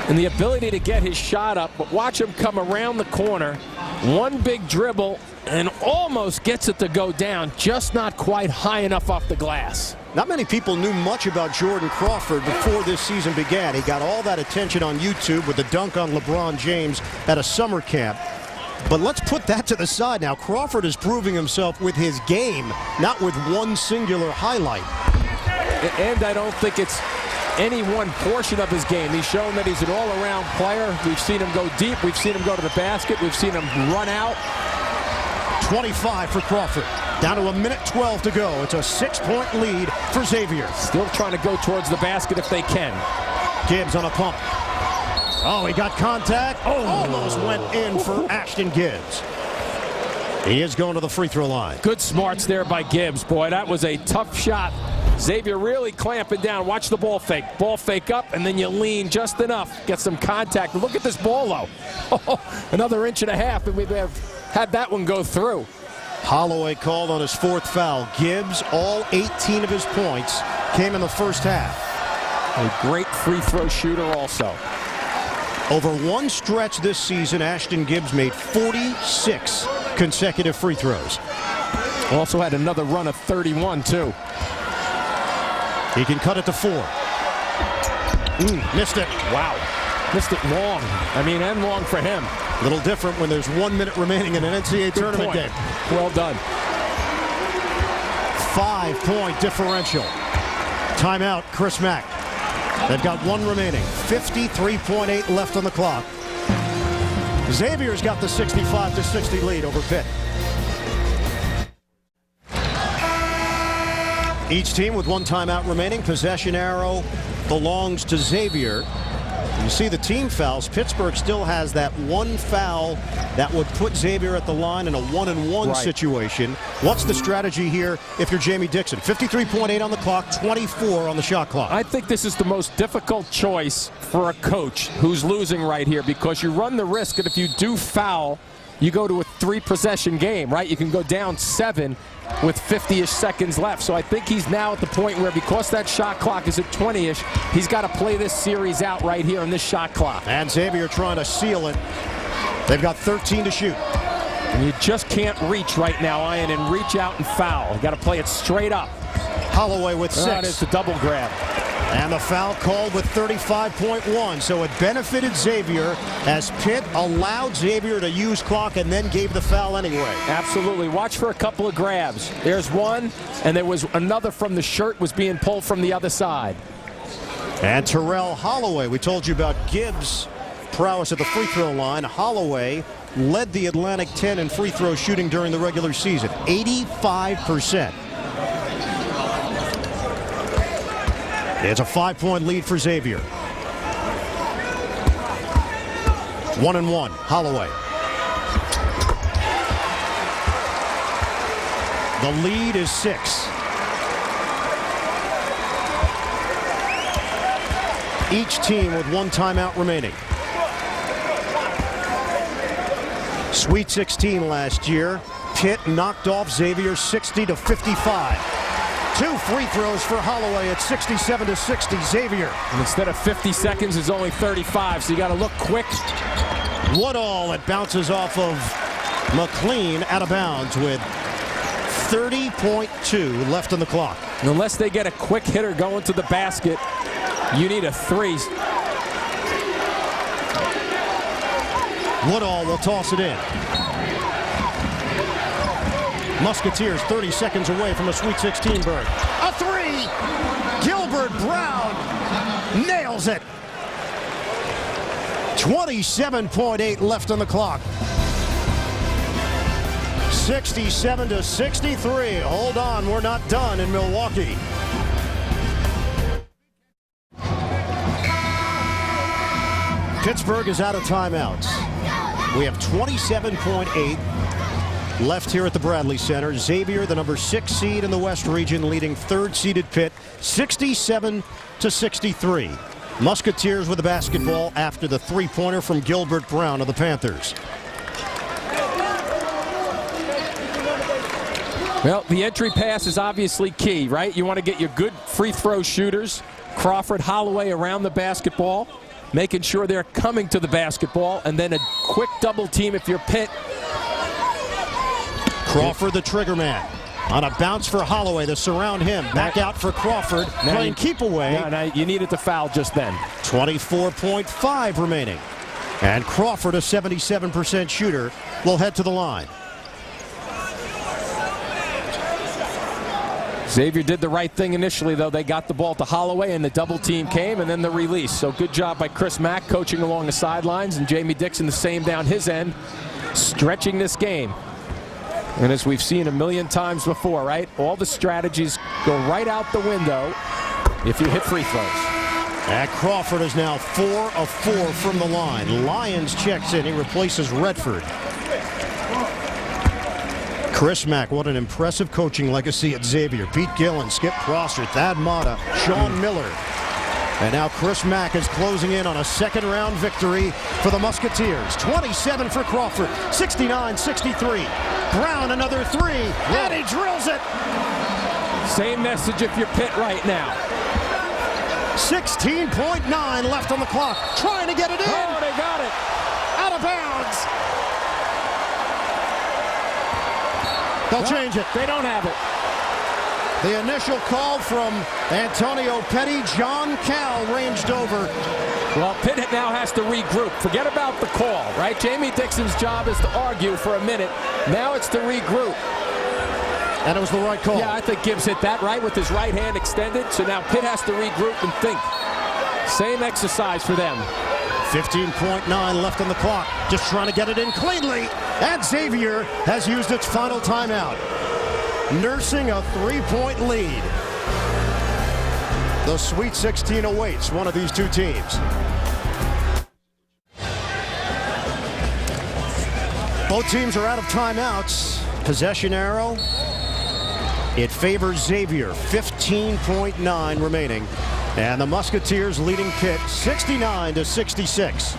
And the ability to get his shot up, but watch him come around the corner. One big dribble and almost gets it to go down, just not quite high enough off the glass. Not many people knew much about Jordan Crawford before this season began. He got all that attention on YouTube with the dunk on LeBron James at a summer camp. But let's put that to the side now. Crawford is proving himself with his game, not with one singular highlight. And I don't think it's any one portion of his game. He's shown that he's an all-around player. We've seen him go deep. We've seen him go to the basket. We've seen him run out. 25 for Crawford. Down to a minute 12 to go. It's a 6-point lead for Xavier. Still trying to go towards the basket if they can. Gibbs on a pump. Oh, he got contact. Oh, almost went in for Ashton Gibbs. He is going to the free throw line. Good smarts there by Gibbs. Boy, that was a tough shot. Xavier really clamping down. Watch the ball fake. Ball fake up, and then you lean just enough. Get some contact. Look at this ball, though. Oh, another inch and a half, and we'd have had that one go through. Holloway called on his fourth foul. Gibbs, all 18 of his points came in the first half. A great free throw shooter also. Over one stretch this season, Ashton Gibbs made 46 consecutive free throws. Also had another run of 31, too. He can cut it to 4. Missed it. Wow. Missed it long. And long for him. A little different when there's 1 minute remaining in an NCAA tournament game. Well done. 5-point differential. Timeout, Chris Mack. They've got 1 remaining. 53.8 left on the clock. Xavier's got the 65-60 lead over Pitt. Each team with 1 timeout remaining. Possession arrow belongs to Xavier. You see the team fouls. Pittsburgh still has that 1 foul that would put Xavier at the line in a 1-and-1 situation. What's the strategy here if you're Jamie Dixon? 53.8 on the clock, 24 on the shot clock. I think this is the most difficult choice for a coach who's losing right here, because you run the risk that if you do foul, you go to a 3-possession game, right? You can go down 7 with 50-ish seconds left. So I think he's now at the point where, because that shot clock is at 20-ish, he's got to play this series out right here on this shot clock. And Xavier trying to seal it. They've got 13 to shoot. And you just can't reach right now, Ian, and reach out and foul. You got to play it straight up. Holloway with 6. It's a double grab. And the foul called with 35.1. So it benefited Xavier as Pitt allowed Xavier to use clock and then gave the foul anyway. Absolutely. Watch for a couple of grabs. There's one, and there was another from the shirt was being pulled from the other side. And Terrell Holloway, we told you about Gibbs' prowess at the free throw line. Holloway led the Atlantic 10 in free throw shooting during the regular season, 85%. It's a 5-point lead for Xavier. 1-and-1, Holloway. The lead is 6. Each team with 1 timeout remaining. Sweet 16 last year. Pitt knocked off Xavier 60-55. 2 free throws for Holloway at 67-60. Xavier. And instead of 50 seconds, it's only 35, so you got to look quick. Woodall, it bounces off of McLean out of bounds with 30.2 left on the clock. And unless they get a quick hitter going to the basket, you need a 3. Woodall will toss it in. Musketeers 30 seconds away from a Sweet 16 berth. A 3! Gilbert Brown nails it. 27.8 left on the clock. 67-63. Hold on, we're not done in Milwaukee. Pittsburgh is out of timeouts. We have 27.8 left here at the Bradley Center. Xavier, the number 6 seed in the West region, leading 3rd-seeded Pitt, 67-63. Musketeers with the basketball after the 3-pointer from Gilbert Brown of the Panthers. Well, the entry pass is obviously key, right? You want to get your good free throw shooters, Crawford, Holloway around the basketball, making sure they're coming to the basketball, and then a quick double team if you're Pitt. Crawford, the trigger man. On a bounce for Holloway to surround him. Back out for Crawford, playing keep away. Now you needed to foul just then. 24.5 remaining. And Crawford, a 77% shooter, will head to the line. Xavier did the right thing initially, though. They got the ball to Holloway, and the double team came, and then the release. So good job by Chris Mack coaching along the sidelines, and Jamie Dixon the same down his end, stretching this game. And as we've seen a million times before, right, all the strategies go right out the window if you hit free throws. And Crawford is now 4 of 4 from the line. Lyons checks in. He replaces Redford. Chris Mack, what an impressive coaching legacy at Xavier. Pete Gillen, Skip Prosser, Thad Matta, Sean Miller. And now Chris Mack is closing in on a second-round victory for the Musketeers. 27 for Crawford, 69-63. Brown, another three, and he drills it. Same message if you're Pitt right now. 16.9 left on the clock. Trying to get it in. Oh, they got it. Out of bounds. They'll change it. They don't have it. The initial call from Antonio Petty. John Cal ranged over. Well, Pitt now has to regroup. Forget about the call, right? Jamie Dixon's job is to argue for a minute. Now it's to regroup. And it was the right call. Yeah, I think Gibbs hit that right with his right hand extended. So now Pitt has to regroup and think. Same exercise for them. 15.9 left on the clock. Just trying to get it in cleanly. And Xavier has used its final timeout. Nursing a three-point lead. The Sweet 16 awaits one of these two teams. Both teams are out of timeouts. Possession arrow. It favors Xavier. 15.9 remaining. And the Musketeers leading Pitt 69-66.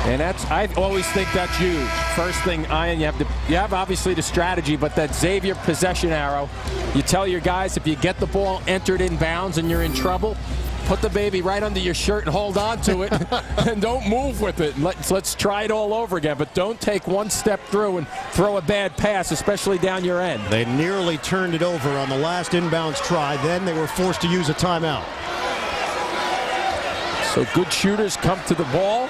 And I always think that's huge. First thing, Ian, you have obviously the strategy, but that Xavier possession arrow, you tell your guys if you get the ball entered in bounds and you're in trouble, put the baby right under your shirt and hold on to it and don't move with it. Let's try it all over again, but don't take one step through and throw a bad pass, especially down your end. They nearly turned it over on the last inbounds try. Then they were forced to use a timeout. So good shooters come to the ball.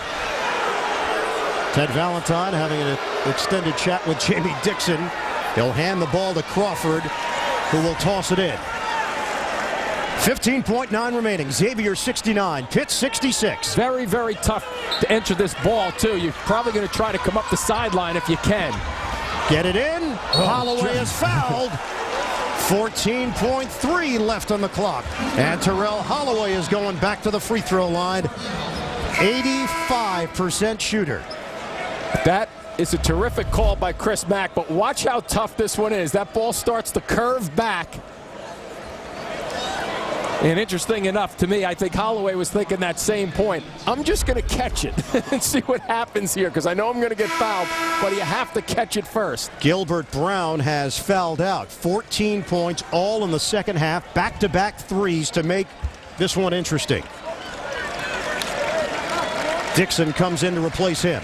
Ted Valentine having an extended chat with Jamie Dixon. He'll hand the ball to Crawford, who will toss it in. 15.9 remaining. Xavier 69, Pitt 66. Very, very tough to enter this ball, too. You're probably going to try to come up the sideline if you can. Get it in. Holloway is fouled. 14.3 left on the clock. And Terrell Holloway is going back to the free throw line. 85% shooter. That is a terrific call by Chris Mack, but watch how tough this one is. That ball starts to curve back. And interesting enough to me, I think Holloway was thinking that same point. I'm just going to catch it and see what happens here because I know I'm going to get fouled, but you have to catch it first. Gilbert Brown has fouled out. 14 points all in the second half. Back-to-back threes to make this one interesting. Dixon comes in to replace him.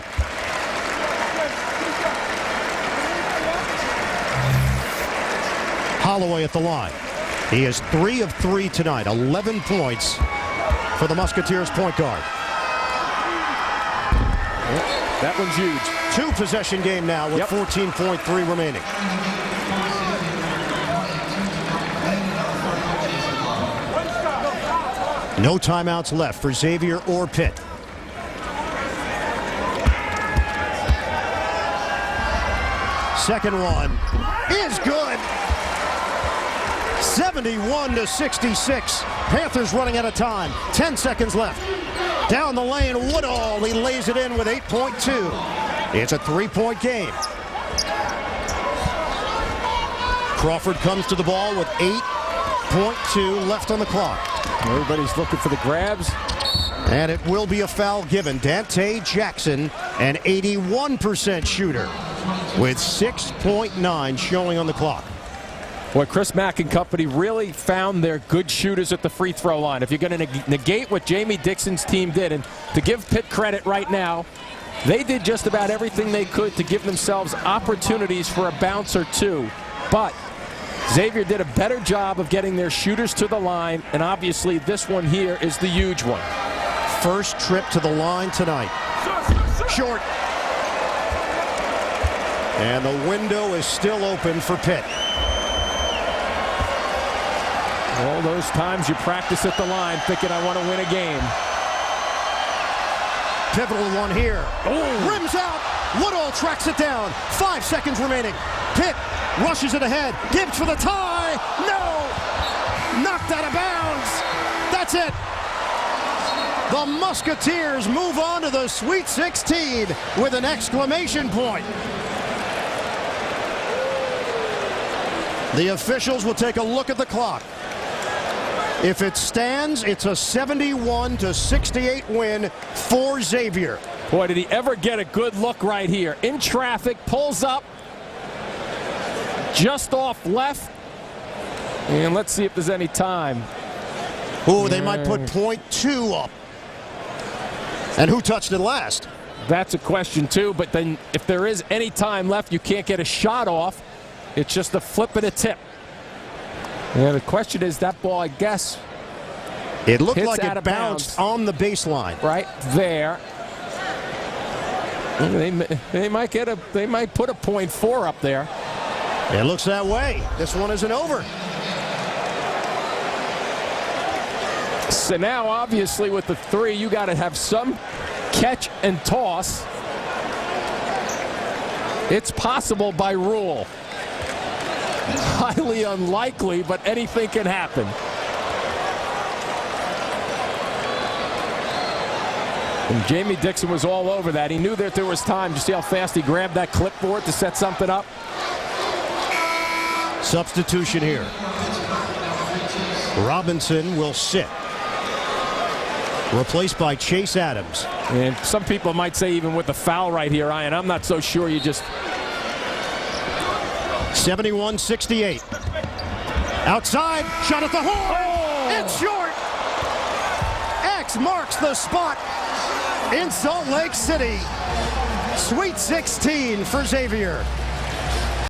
Holloway at the line. He is 3 of 3 tonight. 11 points for the Musketeers point guard. That one's huge. 2-possession game now with 14.3 remaining. No timeouts left for Xavier or Pitt. Second one is good. 71-66. Panthers running out of time. 10 seconds left. Down the lane, Woodall. He lays it in with 8.2. It's a 3-point game. Crawford comes to the ball with 8.2 left on the clock. Everybody's looking for the grabs. And it will be a foul given. Dante Jackson, an 81% shooter. with 6.9 showing on the clock. Boy, Chris Mack and company really found their good shooters at the free throw line. If you're going to negate what Jamie Dixon's team did, and to give Pitt credit right now, they did just about everything they could to give themselves opportunities for a bounce or two. But Xavier did a better job of getting their shooters to the line, and obviously this one here is the huge one. First trip to the line tonight. Short. And the window is still open for Pitt. All those times you practice at the line thinking I want to win a game. Pivotal one here. Oh. Rims out. Woodall tracks it down. 5 seconds remaining. Pitt rushes it ahead. Gibbs for the tie. No. Knocked out of bounds. That's it. The Musketeers move on to the Sweet 16 with an exclamation point. The officials will take a look at the clock. If it stands, it's a 71-68 win for Xavier. Boy, did he ever get a good look right here. In traffic, pulls up, just off left. And let's see if there's any time. Oh, they might put .2 up. And who touched it last? That's a question, too. But then if there is any time left, you can't get a shot off. It's just a flip and a tip. And the question is, that ball, I guess, it looked like it bounced on the baseline. Right there. They might put a .4 up there. It looks that way. This one isn't over. So now, obviously, with the three, you got to have some catch and toss. It's possible by rule. Highly unlikely, but anything can happen. And Jamie Dixon was all over that. He knew that there was time. You see how fast he grabbed that clipboard to set something up? Substitution here. Robinson will sit. Replaced by Chase Adams. And some people might say even with the foul right here, Ian, I'm not so sure you just... 71-68. Outside, shot at the horn. Oh. It's short. X marks the spot in Salt Lake City. Sweet 16 for Xavier.